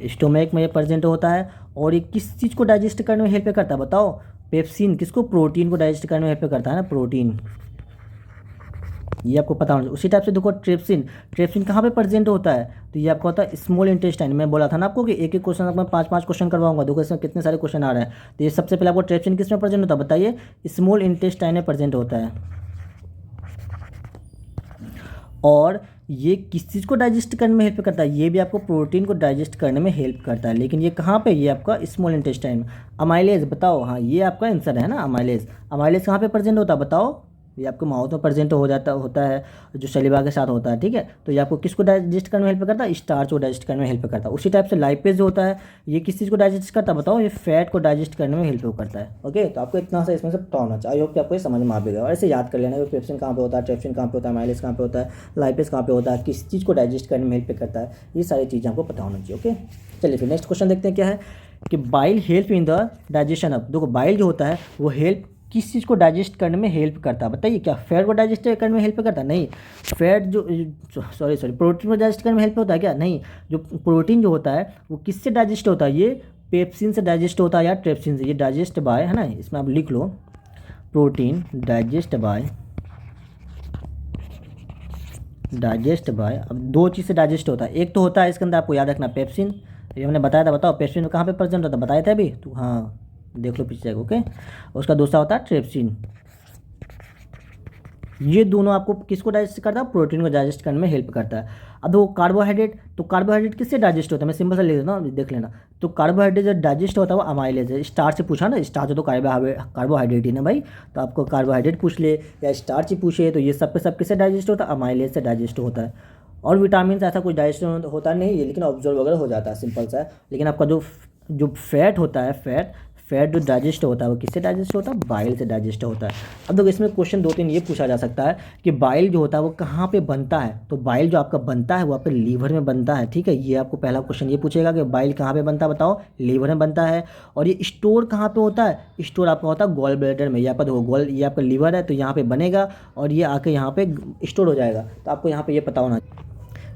स्टोमक में ये प्रेजेंट होता है। और ये किस चीज़ को डाइजेस्ट करने में हेल्प करता है बताओ, पेप्सिन किसको, प्रोटीन को डाइजेस्ट करने में हेल्प करता है ना, प्रोटीन, ये आपको पता होना चाहिए। उसी टाइप से देखो ट्रिप्सिन कहाँ पे प्रेजेंट होता है, तो ये आपका होता है स्मॉल इंटेस्टाइन। मैं बोला था ना आपको कि एक एक क्वेश्चन आपको 5-5 क्वेश्चन करवाऊंगा, देखो इसमें कितने सारे क्वेश्चन आ रहे हैं। तो ये सबसे पहले आपको ट्रिप्सिन किस में प्रेजेंट होता है बताइए, स्मॉल इंटेस्टाइन में प्रेजेंट होता है। और ये किस चीज़ को डाइजेस्ट करने में हेल्प करता है? ये भी आपको प्रोटीन को डाइजेस्ट करने में हेल्प करता है, लेकिन ये कहाँ पे? ये आपका स्मॉल इंटेस्टाइन में। अमाइलेज बताओ, हाँ ये आपका आंसर है ना, अमाइलेज। अमाइलेज कहाँ पे प्रेजेंट होता है बताओ? ये आपको माउथ में प्रेजेंट हो जाता होता है, जो सलीवा के साथ होता है, ठीक है। तो ये आपको किसको डाइजेस्ट करने में हेल्प करता है? स्टार्च को डाइजेस्ट करने में हेल्प करता है। उसी टाइप से लाइपेज जो होता है, ये किस चीज़ को डाइजेस्ट करता है बताओ? ये फैट को डाइजेस्ट करने में हेल्प करता है। ओके, तो आपको इतना सा इसमें से पता होना चाहिए। आई होप कि आपको ये समझ में आ गया। और ऐसे याद कर लेना कि पेप्सिन कहाँ पे होता है, ट्रिप्सिन कहाँ पे होता है, माइलेज कहाँ पे होता है, लाइपेज कहाँ पे होता है, किस चीज़ को डाइजेस्ट करने में हेल्प करता है, ये सारी चीज़ें आपको पता होना चाहिए। ओके, चलिए फिर नेक्स्ट क्वेश्चन देखते हैं क्या है कि bile help in the digestion of. देखो बाइल जो होता है वो हेल्प किस चीज़ को डाइजेस्ट करने में हेल्प करता है बताइए? क्या फैट को डाइजेस्ट करने में हेल्प करता है? नहीं। फैट जो सॉरी प्रोटीन को डाइजेस्ट करने में हेल्प होता है क्या? नहीं। जो प्रोटीन जो होता है वो किससे डाइजेस्ट होता है? ये पेप्सिन से डाइजेस्ट होता है या ट्रिप्सिन से। ये डाइजेस्ट बाय है ना, इसमें आप लिख लो प्रोटीन डाइजेस्ट बाय। अब दो चीज़ से डाइजेस्ट होता है, एक तो होता है इसके अंदर आपको याद रखना पेप्सिन, ये हमने बताया था। बताओ पेप्सिन कहाँ पे प्रेजेंट होता है? बताए थे अभी तो, हाँ देख लो पीछे। ओके, उसका दूसरा होता है ट्रिप्सिन। ये दोनों आपको किसको डाइजेस्ट करता है? प्रोटीन को डाइजेस्ट करने में हेल्प करता है। अब वो कार्बोहाइड्रेट, तो कार्बोहाइड्रेट किससे डाइजेस्ट होता है? मैं सिंपल सा लिख देता हूँ, देख लेना। तो कार्बोहाइड्रेट जो डाइजेस्ट होता है वो अमाइलेज है। स्टार्च से पूछा ना, स्टार्च तो कार्बोहाइड्रेट ही ना भाई, तो आपको कार्बोहाइड्रेट पूछ ले या स्टार्च ही पूछे, तो ये सब पे सब किससे डाइजेस्ट होता है? अमाइलेज से डाइजेस्ट होता है। और विटामिन से ऐसा कुछ डाइजेस्ट होता नहीं है, लेकिन ऑब्जर्व वगैरह हो जाता है, सिंपल सा है। लेकिन आपका जो फैट होता है, फैट जो डाइजेस्ट होता है वो किससे डाइजेस्ट होता है? बाइल से डाइजेस्ट होता है। अब देखो इसमें क्वेश्चन दो तीन ये पूछा जा सकता है कि बाइल जो होता है वो कहाँ पे बनता है? तो बाइल जो आपका बनता है वो आपके लीवर में बनता है, ठीक है। ये आपको पहला क्वेश्चन ये पूछेगा कि बाइल कहाँ पे बनता है बताओ? लीवर में बनता है। और ये स्टोर कहाँ पे होता है? स्टोर आपका होता है गॉल ब्लैडर में। ये आपका देखो ये आपका लीवर है, तो यहाँ पे बनेगा और ये आके यहाँ पे स्टोर हो जाएगा। तो आपको यहाँ पे ये पता होना,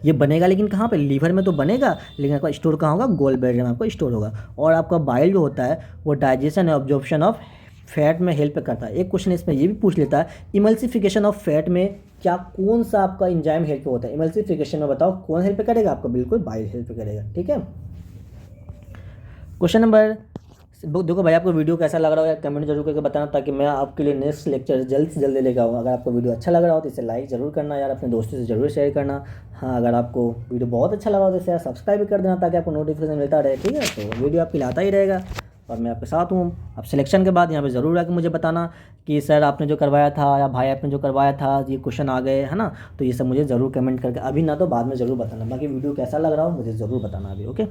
ये बनेगा लेकिन कहाँ पे? लीवर में तो बनेगा, लेकिन आपका स्टोर कहाँ होगा? गोल ब्लैडर में आपको स्टोर होगा। और आपका बाइल जो होता है वो डाइजेशन और ऑब्जॉर्प्शन ऑफ फैट में हेल्प करता है। एक क्वेश्चन इसमें ये भी पूछ लेता है, इमल्सिफिकेशन ऑफ फैट में क्या कौन सा आपका एंजाइम हेल्प होता है? इमल्सिफिकेशन में बताओ कौन हेल्प करेगा आपको? बिल्कुल बाइल हेल्प करेगा, ठीक है। क्वेश्चन नंबर, देखो भाई आपको वीडियो कैसा लग रहा हो यार कमेंट जरूर करके बताना, ताकि मैं आपके लिए नेक्स्ट लेक्चर जल्द से जल्द लेकर आऊँ। अगर आपको वीडियो अच्छा लग रहा हो तो इसे लाइक ज़रूर करना यार, अपने दोस्तों से ज़रूर शेयर करना। हाँ, अगर आपको वीडियो बहुत अच्छा लगा हो तो इसे यार सब्सक्राइब भी कर देना, ताकि आपको नोटिफिकेशन मिलता रहे, ठीक है। तो वीडियो आपके लाता ही रहेगा और मैं आपके साथ हूँ। अब सिलेक्शन के बाद यहाँ पे ज़रूर आके मुझे बताना कि सर आपने जो करवाया था या भाई आपने जो करवाया था ये क्वेश्चन आ गए, है ना। तो ये सब मुझे ज़रूर कमेंट करके, अभी ना तो बाद में ज़रूर बताना। बाकी वीडियो कैसा लग रहा हो मुझे ज़रूर बताना अभी। ओके,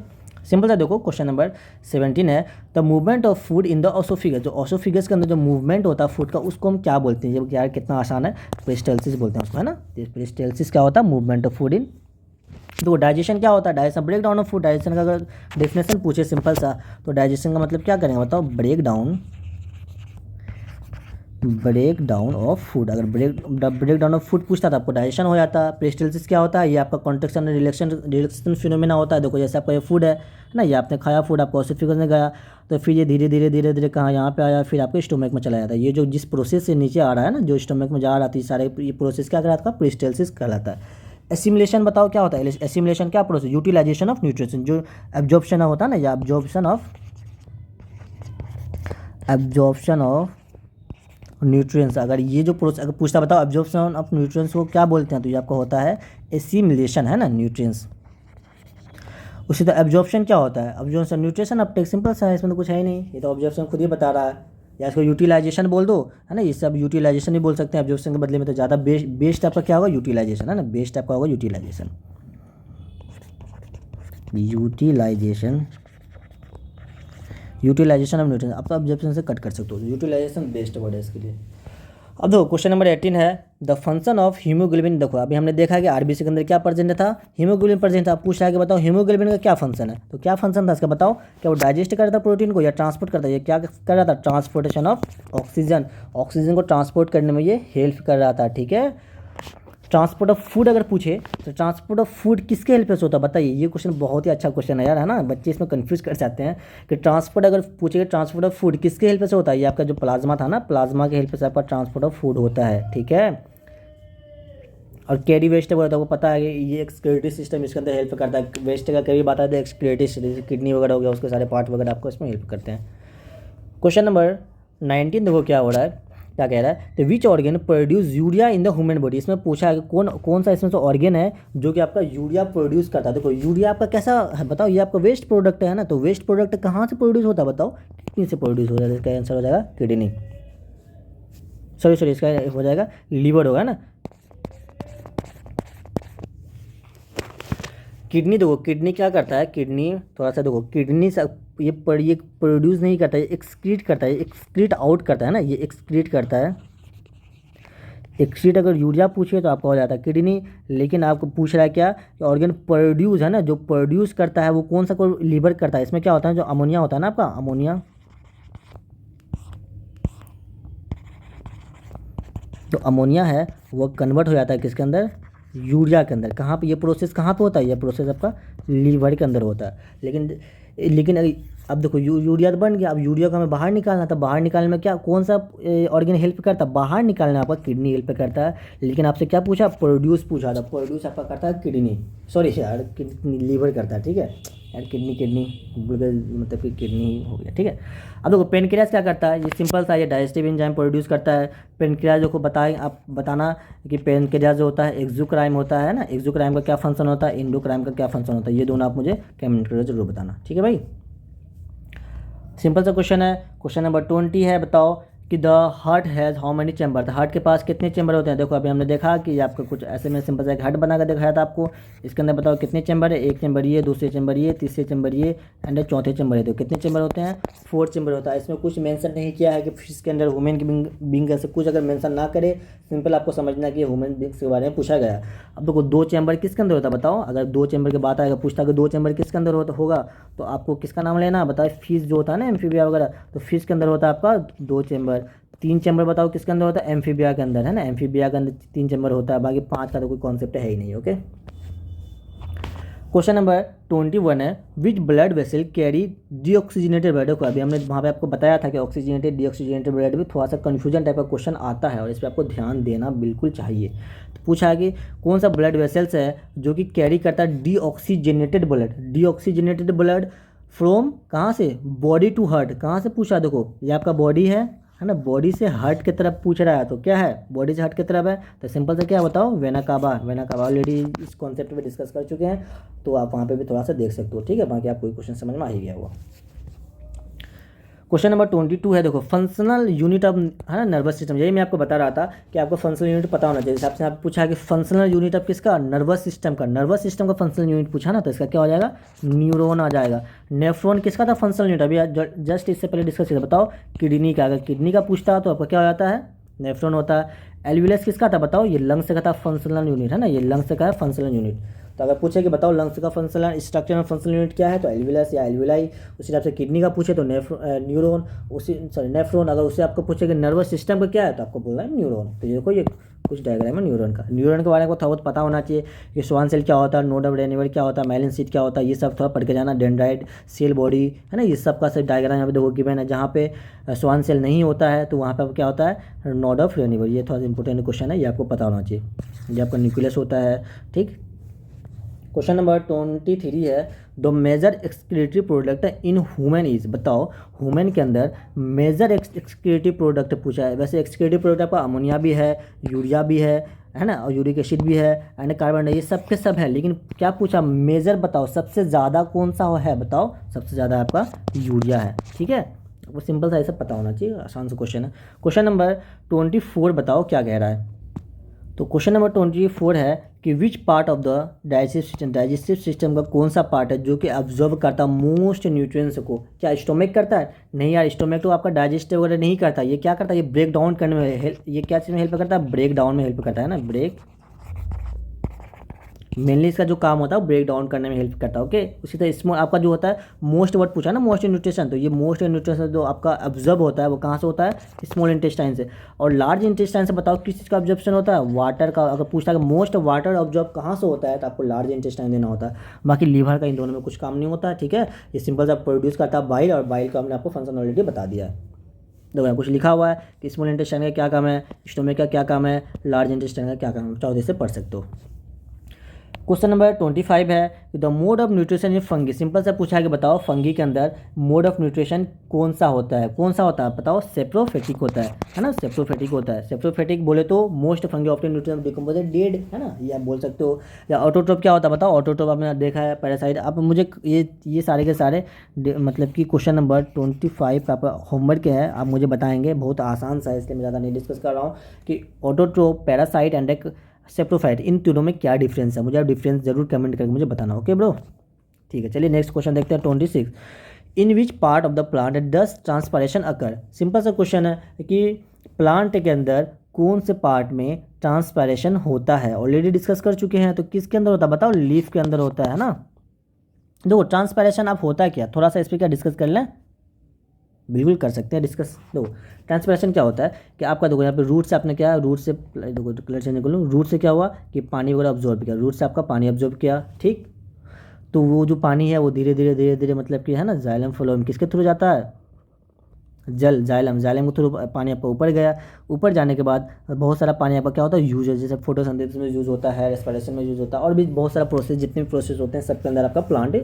सिंपल सा देखो क्वेश्चन नंबर 17 है, the movement of food in the oesophagus. जो ओसोफिगस के अंदर जो मूवमेंट होता है फूड का, उसको हम क्या बोलते हैं? जब यार कितना आसान है, पेरिस्टाल्सिस बोलते हैं उसको, है ना। पेरिस्टाल्सिस क्या होता है? Movement of food in. तो डाइजेशन क्या होता है? Digestion break down of food. Digestion का अगर डेफिनेशन पूछे सिंपल सा, तो डाइजेशन का मतलब क्या करेंगे बताओ? Break down of food. अगर ब्रेक डाउन ऑफ फूड पूछता था आपको डाइजेशन हो जाता। पेरिस्टाल्सिस क्या होता है? ये आपका कॉन्ट्रैक्शन रिलैक्सेशन फिनोमेना होता है। देखो जैसे आपका ये फूड है ना, ये आपने खाया फूड, आपको ओसोफिगस में गया, तो फिर ये धीरे धीरे कहाँ यहाँ पे आया, फिर आपके स्टोमक में चला जाता है। ये जो जिस प्रोसेस से नीचे आ रहा है ना, जो स्टोमक में जा रहा था, सारे ये प्रोसेस क्या कहलाता है? पेरिस्टाल्सिस कहलाता है। एसिमिलेशन बताओ क्या होता है? एसिमिलेशन क्या प्रोसेस? Utilisation of nutrition. जो एब्जॉर्प्शन होता है ना, या एब्जॉर्प्शन ऑफ न्यूट्रिएंट्स। अगर ये जो प्रोसेस अगर पूछता बताओ एब्जॉर्प्शन ऑफ न्यूट्रिएंट्स को क्या बोलते हैं, तो ये आपका होता है एसिमिलेशन, है ना, न्यूट्रिएंट्स। उसी तरह एब्जॉर्प्शन क्या होता है? एब्जॉर्प्शन न्यूट्रिशन अपटेक, सिंपल सा है, इसमें तो कुछ है ही नहीं, ये तो ऑब्जर्वेशन खुद ही बता रहा है। या इसको यूटिलाइजेशन बोल दो, है ना, ये सब यूटिलाइजेशन भी बोल सकते हैं एब्जॉर्प्शन के बदले में। तो ज़्यादा बेस्ट आपका क्या होगा? यूटिलाइजेशन, है ना, बेस्ट आपका होगा यूटिलाइजेशन ऑफ न्यूट्रिएंट्स। आप तो ऑब्जर्वेशन से कट कर सकते हो, यूटिलाइजेशन बेस्ट वर्ड है इसके लिए। अब देखो क्वेश्चन नंबर 18 है, द फंक्शन ऑफ हीमोग्लोबिन। देखो अभी हमने देखा कि आरबीसी के अंदर क्या प्रेजेंट था? हीमोग्लोबिन प्रेजेंट था। आप पूछ रहा है कि बताओ हीमोग्लोबिन का क्या फंक्शन है, तो क्या फंक्शन था इसका बताओ? क्या वो डाइजेस्ट कर रहा था प्रोटीन को या ट्रांसपोर्ट करता है? ये क्या कर रहा था? ट्रांसपोर्टेशन ऑफ ऑक्सीजन को ट्रांसपोर्ट करने में ये हेल्प कर रहा था, ठीक है। ट्रांसपोर्ट ऑफ फूड अगर पूछे तो ट्रांसपोर्ट ऑफ फूड किसके हेल्प से होता है बताइए? ये क्वेश्चन बहुत ही अच्छा क्वेश्चन है यार, है ना। बच्चे इसमें कंफ्यूज कर जाते हैं कि ट्रांसपोर्ट अगर पूछेगा ट्रांसपोर्ट ऑफ फूड किसके हेल्प से होता है? ये आपका जो प्लाज्मा था ना, प्लाज्मा के हेल्प से आपका ट्रांसपोर्ट ऑफ फूड होता है, ठीक है। और कैरी वेस्ट बोला तो आपको पता है कि ये एक्सक्रीटरी सिस्टम इसके अंदर हेल्प करता है। वेस्ट का कैरी बात है तो एक्सक्रीटरी, किडनी वगैरह हो गया, उसके सारे पार्ट वगैरह आपको इसमें हेल्प करते हैं। क्वेश्चन नंबर 19 देखो क्या हो रहा है क्या कह रहा है, तो which organ produce urea in the human body. इसमें पूछा है कि कौन सा इसमें से ऑर्गेन है जो कि आपका यूरिया प्रोड्यूस करता है। देखो यूरिया आपका कैसा है बताओ, ये आपका वेस्ट प्रोडक्ट है ना, तो वेस्ट प्रोडक्ट कहाँ से प्रोड्यूस होता है बताओ, किडनी से प्रोड्यूस हो जाता है। इसका आंसर हो जाएगा किडनी, सॉरी इसका हो जाएगा लीवर होगा ना। किडनी देखो, किडनी क्या करता है, किडनी थोड़ा सा देखो, किडनी से ये प्रोड्यूस नहीं करता है, एक्सक्रीट करता है, एक्सक्रीट आउट करता है ना, ये एक्सक्रीट करता है। एक्सक्रीट अगर यूरिया पूछे तो आपका हो जाता है किडनी, लेकिन आपको पूछ रहा है क्या, ऑर्गन प्रोड्यूस है ना, जो प्रोड्यूस करता है वो कौन सा को लीवर करता है। इसमें क्या होता है, जो अमोनिया होता है ना आपका, अमोनिया, जो अमोनिया है वो कन्वर्ट हो जाता है किसके अंदर, यूरिया के अंदर। कहाँ पे ये प्रोसेस कहाँ पे होता है, ये प्रोसेस आपका लीवर के अंदर होता है। लेकिन अब देखो यूरिया तो बन गया, अब यूरिया को हमें बाहर निकालना था। बाहर निकालने में क्या, कौन सा ऑर्गन हेल्प करता है, बाहर निकालने में आपका किडनी हेल्प करता है। लेकिन आपसे क्या पूछा, प्रोड्यूस पूछा था, प्रोड्यूस आपका करता है किडनी, सॉरी यार किडनी, लीवर करता है, ठीक है यार, किडनी मतलब कि किडनी हो गया, ठीक है। अब देखो पेनक्रियास क्या करता है, ये सिंपल सा, ये डाइजेस्टिव एंजाइम प्रोड्यूस करता है। पेनक्रियास जो को बताएं आप बताना कि पेनक्रियास जो होता है एक्सोक्राइन होता है ना, एक्सोक्राइन का क्या फंक्शन होता है, एंडोक्राइन का क्या फंक्शन होता है, ये दोनों आप मुझे कमेंट करके जरूर बताना, ठीक है भाई। सिंपल सा क्वेश्चन है। क्वेश्चन नंबर 20 है, बताओ कि the heart has how many chamber, तो हार्ट के पास कितने चैम्बर होते हैं। देखो अभी हमने देखा कि आपको कुछ ऐसे में सिंपल सा एक हार्ट बना कर दिखाया था आपको। इसके अंदर बताओ कितने चैम्बर है, एक चैम्बर ये, दूसरे चैम्बर ये, तीसरे चैम्बर ये एंड चौथे चैम्बर है। तो कितने चैम्बर होते हैं, 4 चैम्बर होता है। इसमें कुछ मेंशन नहीं किया है कि फिश के अंदर ह्यूमन की बींग ऐसे कुछ अगर मेंशन ना करे, सिंपल आपको समझना कि ह्यूमन बींग्स के बारे में पूछा गया। अब देखो 2 चैम्बर किसके अंदर होता है बताओ, अगर 2 चैम्बर की बात आएगा, पूछता है कि 2 चैम्बर किसके अंदर होगा, तो आपको किसका नाम लेना बताओ, फिश जो होता है ना, एम्फीबिया वगैरह, तो फिश के अंदर होता है आपका 2 चैम्बर। 3 चैम्बर बताओ किसके अंदर होता है, एम्फीबिया के अंदर, है ना, एम्फीबिया के अंदर 3 चैम्बर होता है, बाकी 5 का तो कोई कॉन्सेप्ट है ही नहीं। ओके, क्वेश्चन नंबर 21 है, which blood vessel carry deoxygenated blood. को अभी हमने वहाँ पे आपको बताया था कि ऑक्सीजनेटेड डीऑक्सीजनेटेड ब्लड भी थोड़ा सा कन्फ्यूजन टाइप का क्वेश्चन आता है और इस पर आपको ध्यान देना बिल्कुल चाहिए। तो पूछा है कि कौन सा ब्लड वेसल्स है जो कि कैरी करता है deoxygenated blood, deoxygenated blood from कहाँ से, बॉडी टू हार्ट, कहाँ से पूछा, देखो ये आपका बॉडी है ना, बॉडी से हार्ट की तरफ पूछ रहा है, तो क्या है, बॉडी से हार्ट की तरफ है, तो सिंपल से क्या बताओ, vena cava. Vena cava already इस कॉन्सेप्ट पे डिस्कस कर चुके हैं, तो आप वहाँ पे भी थोड़ा सा देख सकते हो, ठीक है। बाकी आपको क्वेश्चन समझ में आ ही गया हुआ। क्वेश्चन नंबर 22 है, देखो फंक्शनल यूनिट ऑफ, है ना, नर्वस सिस्टम। यही मैं आपको बता रहा था कि आपको फंक्शनल यूनिट पता होना चाहिए। हिसाब से आप पूछा है कि फंक्शनल यूनिट ऑफ किसका, नर्वस सिस्टम का, नर्वस सिस्टम का फंक्शनल यूनिट पूछा ना, तो इसका क्या हो जाएगा, न्यूरॉन आ जाएगा। नेफ्रॉन किसका था फंक्शनल यूनिट, अभी जस्ट इससे पहले डिस्कस किया, बताओ किडनी का। अगर किडनी का पूछता तो आपका क्या हो जाता है, नेफ्रॉन होता है। एल्वियस किसका था बताओ, ये लंग्स का था फंक्शनल यूनिट, है ना, ये लंग्स का है फंक्शनल यूनिट। तो अगर पूछे कि बताओ लंग्स का फंक्शनल स्ट्रक्चर और फंक्शनल यूनिट क्या है, तो एल्वियस या एल्विलाई। उसी हिसाब से किडनी का पूछे तो न्यूरॉन, नेफ्रॉन। अगर उससे आपको पूछे कि नर्वस सिस्टम का क्या है, तो आपको बोलना है न्यूरॉन। तो ये देखो ये कुछ डायग्राम है न्यूरॉन का। न्यूरॉन के बारे में थोड़ा बहुत पता होना चाहिए कि स्वान सेल क्या होता है, नोड ऑफ डेनिवल क्या होता है, माइलिन सीट क्या होता है, ये सब थोड़ा पढ़ के जाना। डेंड्राइट सेल बॉडी, है ना, ये सब का सब डायग्राम यहाँ पे देखो गिवन है। जहाँ पे स्वान सेल नहीं होता है तो वहाँ पे क्या होता है, नोड ऑफ डेनिवल। ये थोड़ा इंपॉर्टेंट क्वेश्चन है, ये आपको पता होना चाहिए। ये आपका न्यूक्लियस होता है, ठीक। क्वेश्चन नंबर 23 है, the major excretory product in human is, बताओ ह्यूमन के अंदर मेजर एक्सक्रीटरी प्रोडक्ट पूछा है। वैसे एक्सक्रीटरी प्रोडक्ट आपका अमोनिया भी है, यूरिया भी है ना, और यूरिक एसिड भी है एंड कार्बन, ये सब के सब है। लेकिन क्या पूछा, मेजर बताओ सबसे ज़्यादा कौन सा है, बताओ सबसे ज़्यादा आपका यूरिया है, ठीक है। वो सिंपल सा ये सब पता होना चाहिए, आसान सा क्वेश्चन है। क्वेश्चन नंबर 24 बताओ क्या कह रहा है। तो क्वेश्चन नंबर 24 है कि विच part of the digestive system का कौन सा पार्ट है जो कि ऑब्जर्व करता है मोस्ट न्यूट्रिएंट्स को। क्या स्टोमक करता है, नहीं यार, स्टोमक तो आपका डाइजेस्टिव वगैरह नहीं करता। ये क्या करता है, ये ब्रेक डाउन करने में ये क्या चीज़ में हेल्प करता है, ब्रेक डाउन में हेल्प करता है ना, ब्रेक मेनली इसका जो काम होता है वो ब्रेक डाउन करने में हेल्प करता है। ओके, उसी तरह स्मॉल आपका जो होता है मोस्ट वर्ड पूछा ना, मोस्ट न्यूट्रिशन, तो ये मोस्ट न्यूट्रिशन जो आपका ऑब्जर्व होता है वो कहाँ से होता है, स्मॉल इंटेस्टाइन से। और लार्ज इंटेस्टाइन से बताओ किस चीज़ का ऑब्जर्प्शन होता है, वाटर का। अगर पूछता है कि मोस्ट वाटर ऑब्जर्व कहाँ से होता है, तो आपको लार्ज इंटेस्टाइन देना होता है। बाकी लीवर का इन दोनों में कुछ काम नहीं होता है, ठीक है। ये सिंपल सा प्रोड्यूस करता है बाइल, और बाइल का हमने आपको फंक्शन ऑलरेडी बता दिया है। देखो कुछ लिखा हुआ है कि स्मॉल इंटेस्टाइन का क्या काम है, स्टोमक का क्या काम है, लार्ज इंटेस्टाइन का क्या काम है, चाहो से पढ़ सकते हो। क्वेश्चन नंबर 25 है the mode of nutrition in fungi. Simple से पूछा कि बताओ फंगी के अंदर मोड ऑफ न्यूट्रिशन कौन सा होता है, कौन सा होता है बताओ। सेप्रोफेटिक होता है ना, सेप्रोफेटिक होता है। सेप्रोफेटिक बोले तो most fungi of nutrition decompose dead, है ना, ये आप बोल सकते हो। या ऑटोट्रोप क्या होता है बताओ। ऑटोट्रोप आपने देखा है पैरासाइट। अब मुझे ये सारे के सारे मतलब कि क्वेश्चन नंबर 25 का होमवर्क के है, आप मुझे बताएंगे। बहुत आसान सा है इसलिए मैं ज़्यादा नहीं डिस्कस कर रहा हूँ कि ऑटोट्रोप, पैरासाइट एंड एक सेप्रोफाइट, इन तीनों में क्या डिफरेंस है। मुझे आप डिफरेंस जरूर कमेंट करके मुझे बताना। ओके ब्रो, ठीक है। चलिए नेक्स्ट क्वेश्चन देखते हैं 26। In which part of the plant does transpiration occur. Simple सा क्वेश्चन है कि प्लांट के अंदर कौन से पार्ट में ट्रांसपायरेशन होता है। ऑलरेडी डिस्कस कर चुके हैं, तो किसके अंदर होता है बताओ। लीफ के अंदर होता है ना। देखो ट्रांसपायरेशन आप होता है क्या, थोड़ा सा इस पर क्या डिस्कस कर लें। बिल्कुल कर सकते हैं डिस्कस। देखो ट्रांसपिरेशन क्या होता है कि आपका देखो यहाँ पे रूट से आपने क्या, रूट से देखो कलर चेंज कर लूँ। रूट से क्या हुआ कि पानी वगैरह ऑब्जॉर्व किया, रूट से आपका पानी ऑब्जॉर्व किया, ठीक। तो वो जो पानी है वो धीरे धीरे धीरे धीरे मतलब कि है ना जाइलम फ्लोएम किसके थ्रू जाता है, जल जाइलम, जाइलम के थ्रू पानी आपका ऊपर गया। ऊपर जाने के बाद बहुत सारा पानी आपका क्या होता है यूज है, जैसे फोटोसिंथेसिस में यूज़ होता है, रेस्पिरेशन में यूज़ होता है, और भी बहुत सारा प्रोसेस, जितने भी प्रोसेस होते हैं सबके अंदर आपका प्लांट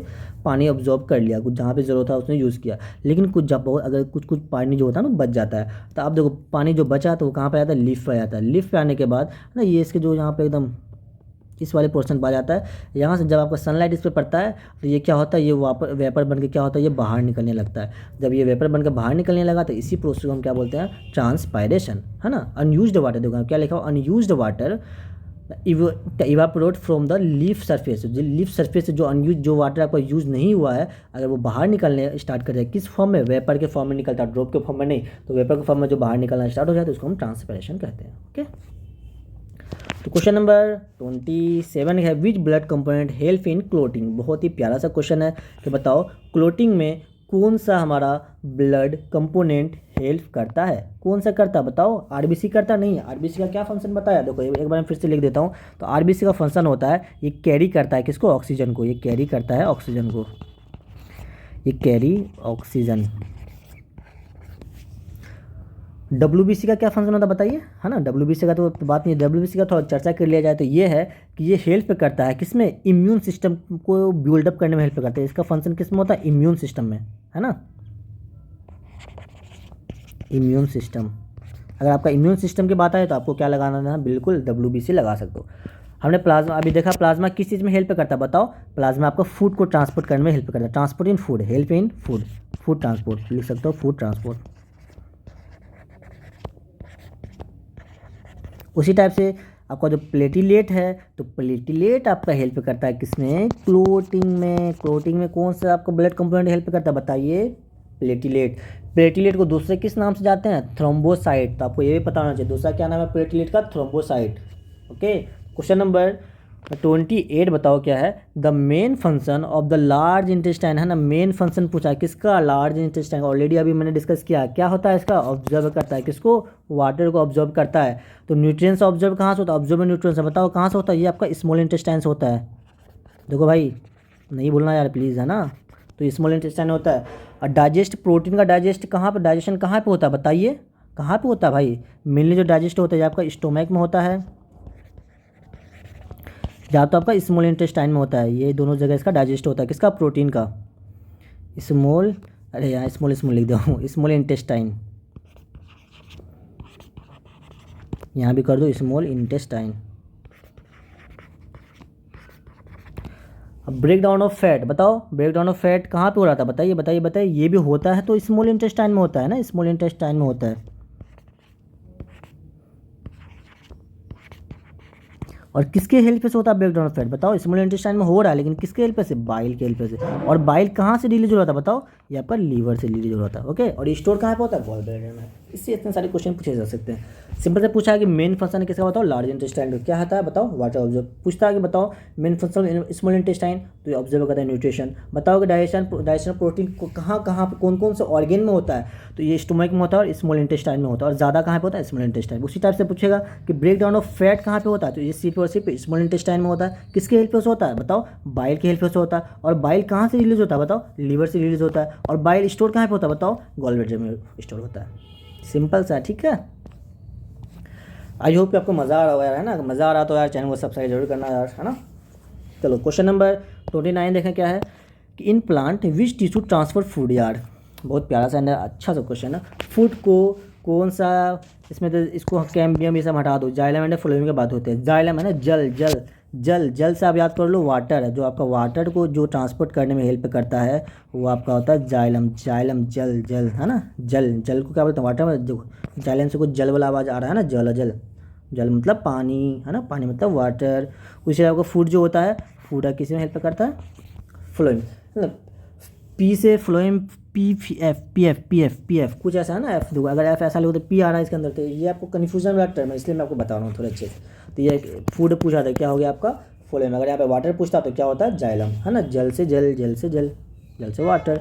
पानी ऑब्जॉर्व कर लिया। कुछ जहाँ पे ज़रूरत था उसने यूज़ किया। लेकिन कुछ जब बहुत अगर कुछ पानी जो होता है ना बच जाता है, तो आप देखो पानी जो बचा तो वो कहाँ पर आता है, लीफ पर आता है। लीफ पे आने के बाद ना ये इसके जो यहाँ पे एकदम इस वाले पोर्शन पर आ जाता है। यहाँ से जब आपका सनलाइट इस पर पड़ता है तो ये क्या होता है, ये वेपर बन के क्या होता है, ये बाहर निकलने लगता है। जब ये वेपर बनकर बाहर निकलने लगा तो इसी प्रोसेस को हम क्या बोलते हैं, ट्रांसपायरेशन, है ना। अनयूज्ड वाटर, देखो क्या लिखा हो, unused water evaporate from the leaf surface. Leaf surface से जो अनयूज जो वाटर आपका यूज़ नहीं हुआ है, अगर वो बाहर निकलने स्टार्ट कर जाए, किस फॉर्म में, वेपर के फॉर्म में निकलता है, ड्रॉप के फॉर्म में नहीं, तो वेपर के फॉर्म में जो बाहर निकलना स्टार्ट हो जाए तो उसको हम ट्रांसपायरेशन कहते हैं। ओके, तो क्वेश्चन नंबर 27 है which blood component help in clotting. बहुत ही प्यारा सा क्वेश्चन है कि बताओ क्लोटिंग में कौन सा हमारा ब्लड कंपोनेंट हेल्प करता है, कौन सा करता है बताओ। आरबीसी करता नहीं है। आरबीसी का क्या फंक्शन बताया, देखो एक बार मैं फिर से लिख देता हूँ। तो आरबीसी का फंक्शन होता है ये कैरी करता है किसको, ऑक्सीजन को। ये कैरी करता है ऑक्सीजन को, ये कैरी ऑक्सीजन। डब्ल्यूबीसी का क्या फंक्शन होता है बताइए, है ना। डब्ल्यूबीसी का तो बात नहीं है, डब्ल्यूबीसी का थोड़ा चर्चा कर लिया जाए तो ये है कि ये हेल्प करता है किसमें, इम्यून सिस्टम को बिल्डअप करने में हेल्प करता है। इसका फंक्शन किस में होता है, इम्यून सिस्टम में, है ना। इम्यून सिस्टम, अगर आपका इम्यून सिस्टम की बात आए तो आपको क्या लगाना है, बिल्कुल डब्ल्यूबीसी लगा सकते हो। हमने प्लाज्मा अभी देखा, प्लाज्मा किस चीज़ में हेल्प करता है बताओ। प्लाज्मा आपको फूड को ट्रांसपोर्ट करने में हेल्प करता है। Transport in food, help in food, food transport लिख सकते हो, फूड ट्रांसपोर्ट। उसी टाइप से आपका जो प्लेटिलेट है, तो प्लेटिलेट आपका हेल्प करता है किसमें, क्लोटिंग में। क्लोटिंग में कौन सा आपका ब्लड कंपोनेंट हेल्प करता है बताइए, प्लेटिलेट। प्लेटिलेट को दूसरे किस नाम से जाते हैं, थ्रोम्बोसाइट। तो आपको ये भी पता होना चाहिए दूसरा क्या नाम है प्लेटिलेट का, थ्रोम्बोसाइट। ओके, क्वेश्चन नंबर 28 बताओ क्या है, the main function of the large intestine, है ना। मेन फंक्शन पूछा है किसका, लार्ज इंटेस्टाइन। ऑलरेडी अभी मैंने डिस्कस किया क्या होता है इसका, ऑब्जर्व करता है किसको, वाटर को ऑब्जर्व करता है। तो न्यूट्रिएंट्स ऑब्जर्व कहाँ से होता है, ऑब्जर्व न्यूट्रिएंट्स बताओ कहाँ से होता है, ये आपका स्मॉल इंटेस्टाइन से होता है। देखो भाई नहीं भूलना यार प्लीज़, है ना। तो स्मॉल इंटेस्टाइन होता है। और डाइजेस्ट, प्रोटीन का डाइजेस्ट कहाँ पर, डाइजेशन कहाँ पर होता है बताइए, कहाँ पर होता है भाई। मेनली जो डाइजेस्ट होता है आपका स्टोमैक में होता है, या तो आपका स्मॉल इंटेस्टाइन में होता है। ये दोनों जगह इसका डाइजेस्ट होता है किसका, प्रोटीन का। स्मॉल, अरे यार स्मॉल स्मॉल लिख दो, स्मॉल इंटेस्टाइन, यहाँ भी कर दो स्मॉल इंटेस्टाइन। अब ब्रेक डाउन ऑफ फैट बताओ, ब्रेक डाउन ऑफ फैट कहाँ पे हो रहा था बताइए बताइए बताइए। ये भी होता है तो स्मॉल इंटेस्टाइन में होता है ना, स्मॉल इंटेस्टाइन में होता है। और किसके हेल्प से होता है ब्रेक डाउन ऑफ फैट बताओ, स्मॉल इंटेस्टाइन में हो रहा है लेकिन किसके हेल्प से, बाइल के हेल्प से। और बाइल कहाँ से रिलीज हो रहा था बताओ, ये आपका लीवर से रिलीज हो रहा था। ओके, और स्टोर कहाँ पे होता है, गॉल ब्लैडर में। इससे इतने सारे क्वेश्चन पूछे जा सकते हैं। सिंपल से पूछा है कि मेन फंक्शन किसका बताओ, लार्ज इंटेस्टाइन का क्या होता है बताओ, वाटर ऑब्जर्व। पूछता है कि बताओ मेन फंक्शन स्मॉल इंटेस्टाइन, तो ये ऑब्जर्व करता है न्यूट्रिशन। बताओ कि डाइजेशन प्रोटीन को कहाँ कहाँ पे कौन कौन से ऑर्गेन में होता है, तो ये स्टोमक में होता है और स्मॉल इंटेस्टाइन में होता है। और ज़्यादा कहाँ पे होता है, स्मॉल इंटेस्टाइन। उसी टाइप से पूछेगा कि ब्रेक डाउन ऑफ फैट कहाँ पे होता है, तो ये सिर्फ और सिर्फ स्मॉल इंटेस्टाइन में होता है। किसके हेल्प से होता है बताओ, बाइल के हेल्प से होता है। और बाइल कहाँ से रिलीज होता है बताओ, लीवर से रिलीज होता है। और बाइल स्टोर कहाँ पे होता है बताओ, गॉल ब्लैडर में स्टोर होता है। सिंपल सा, ठीक है। आई होप कि आपको मज़ा आ रहा होगा यार, है ना। मज़ा आ रहा तो यार चैनल को सब्सक्राइब जरूर करना यार, है ना। चलो क्वेश्चन नंबर 29 देखें क्या है कि in plant which tissue transfer food यार, बहुत प्यारा सा अच्छा सा क्वेश्चन है। फूड को कौन सा, इसमें तो इसको कैम्बियम ये सब हटा दो, जाइलम एंड फ्लोएम की बात होती है। जाइलम है ना जल, जल जल जल से आप याद कर लो वाटर है, जो आपका वाटर को जो ट्रांसपोर्ट करने में हेल्प करता है वो आपका होता है जाइलम। जाइलम जल, जल है ना, जल, जल को क्या बोलते हैं वाटर में, जो जाइलम से कुछ जल वाला आवाज़ आ रहा है ना, जल जल, जल मतलब पानी है ना, पानी मतलब वाटर। उसी आपका फूड जो होता है, फूड किसी में हेल्प करता है, फ्लोएम, मतलब पी से फ्लोएम, पी एफ कुछ ऐसा है ना, एफ देखो अगर एफ ऐसा लिखो तो पी आ रहा है इसके अंदर, तो ये आपको कन्फ्यूजन वाला टर्म है, इसलिए मैं आपको बता रहा हूँ थोड़े अच्छे से। तो ये फूड पूछा था क्या हो गया आपका फ्लोएम, अगर यहाँ पे वाटर पूछता तो क्या होता है जाइलम, है ना, जल से जल, जल से जल, जल से वाटर।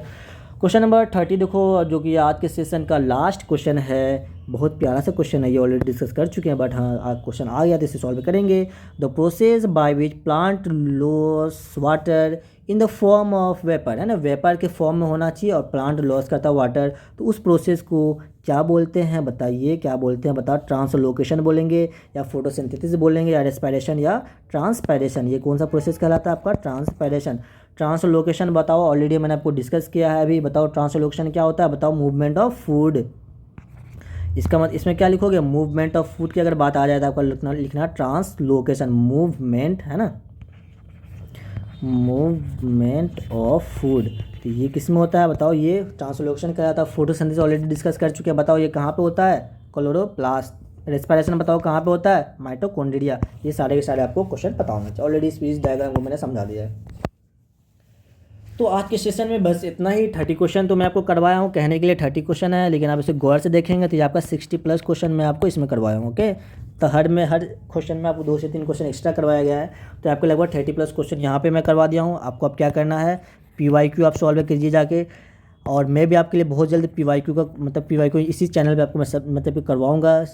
क्वेश्चन नंबर 30 देखो, जो कि आज के सेशन का लास्ट क्वेश्चन है, बहुत प्यारा सा क्वेश्चन है, ये ऑलरेडी डिस्कस कर चुके हैं, बट हाँ आज क्वेश्चन आ गया तो इसे सॉल्व करेंगे। The process by which plant loss water in the form of vapour, है ना, वेपर के फॉर्म में होना चाहिए और प्लांट लॉस करता है वाटर, तो उस प्रोसेस को क्या बोलते हैं बताइए, क्या बोलते हैं बताओ। ट्रांसलोकेशन बोलेंगे या फोटोसिंथेसिस बोलेंगे या रेस्पिरेशन या ट्रांसपायरेशन, ये कौन सा प्रोसेस कहलाता है आपका ट्रांसपायरेशन। ट्रांसलोकेशन बताओ, ऑलरेडी मैंने आपको डिस्कस किया है अभी, बताओ ट्रांसलोकेशन क्या होता है, बताओ मूवमेंट ऑफ फूड, इसका मतलब इसमें क्या लिखोगे, मूवमेंट ऑफ फूड की अगर बात आ जाए तो आपका लिखना ट्रांसलोकेशन, मूवमेंट है ना, मूवमेंट ऑफ फूड। तो ये किस में होता है बताओ, ये ट्रांसलोकेशन क्या जाता है, फोटोसिंथेसिस ऑलरेडी डिस्कस कर चुके हैं, बताओ ये कहाँ पे होता है, क्लोरोप्लास्ट। रेस्पिरेशन बताओ कहाँ पे होता है, माइटोकॉन्ड्रिया। ये सारे के सारे आपको क्वेश्चन पता होना चाहिए, ऑलरेडी स्पीच डायग्राम को मैंने समझा दिया है। तो आज के सेशन में बस इतना ही। 30 क्वेश्चन तो मैं आपको करवाया हूँ, कहने के लिए 30 क्वेश्चन है, लेकिन आप इसे गौर से देखेंगे तो ये आपका 60+ क्वेश्चन मैं आपको इसमें करवाया हूँ। ओके, तो हर क्वेश्चन में आपको 2 से 3 क्वेश्चन एक्स्ट्रा करवाया गया है, तो आपको लगभग 30+ क्वेश्चन यहाँ पे मैं करवा दिया हूँ। आपको अब क्या करना है, PYQ आप सॉल्व कीजिए जाके, और मैं भी आपके लिए बहुत जल्द PYQ का मतलब PYQ इसी चैनल पर आपको मैं सब मतलब करवाऊँगा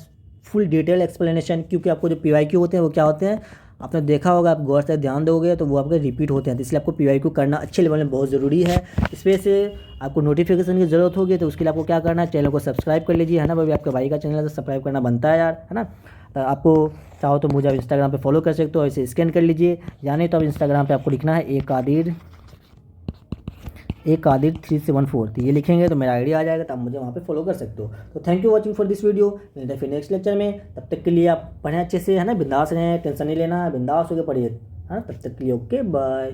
फुल डिटेल एक्सप्लेनेशन, क्योंकि आपको जो PYQ होते हैं वो क्या होते हैं आपने देखा होगा, आप गौर से ध्यान दोगे तो वो आपके रिपीट होते हैं, तो इसलिए आपको PYQ करना अच्छे लेवल में बहुत ज़रूरी है। इस वजह से आपको नोटिफिकेशन की ज़रूरत होगी, तो उसके लिए आपको क्या करना है, चैनल को सब्सक्राइब कर लीजिए, है ना भाई, आपके भाई का चैनल है तो सब्सक्राइब करना बनता है यार, है ना। तो आपको चाहो तो मुझे आप इंस्टाग्राम पर फॉलो कर सकते हो, ऐसे स्कैन कर लीजिए, या नहीं तो आप इंस्टाग्राम पर आपको लिखना है एक आदिर 3714, तो ये लिखेंगे तो मेरा आईडी आ जाएगा, तो आप मुझे वहाँ पे फॉलो कर सकते हो। तो thank you watching for this video, मिलते हैं फिर नेक्स्ट लेक्चर में, तब तक के लिए आप पढ़ें अच्छे से, है ना, बिंदास रहें, टेंशन नहीं लेना, बिंदास होकर पढ़िए, हाँ, तब तक के लिए ओके बाय।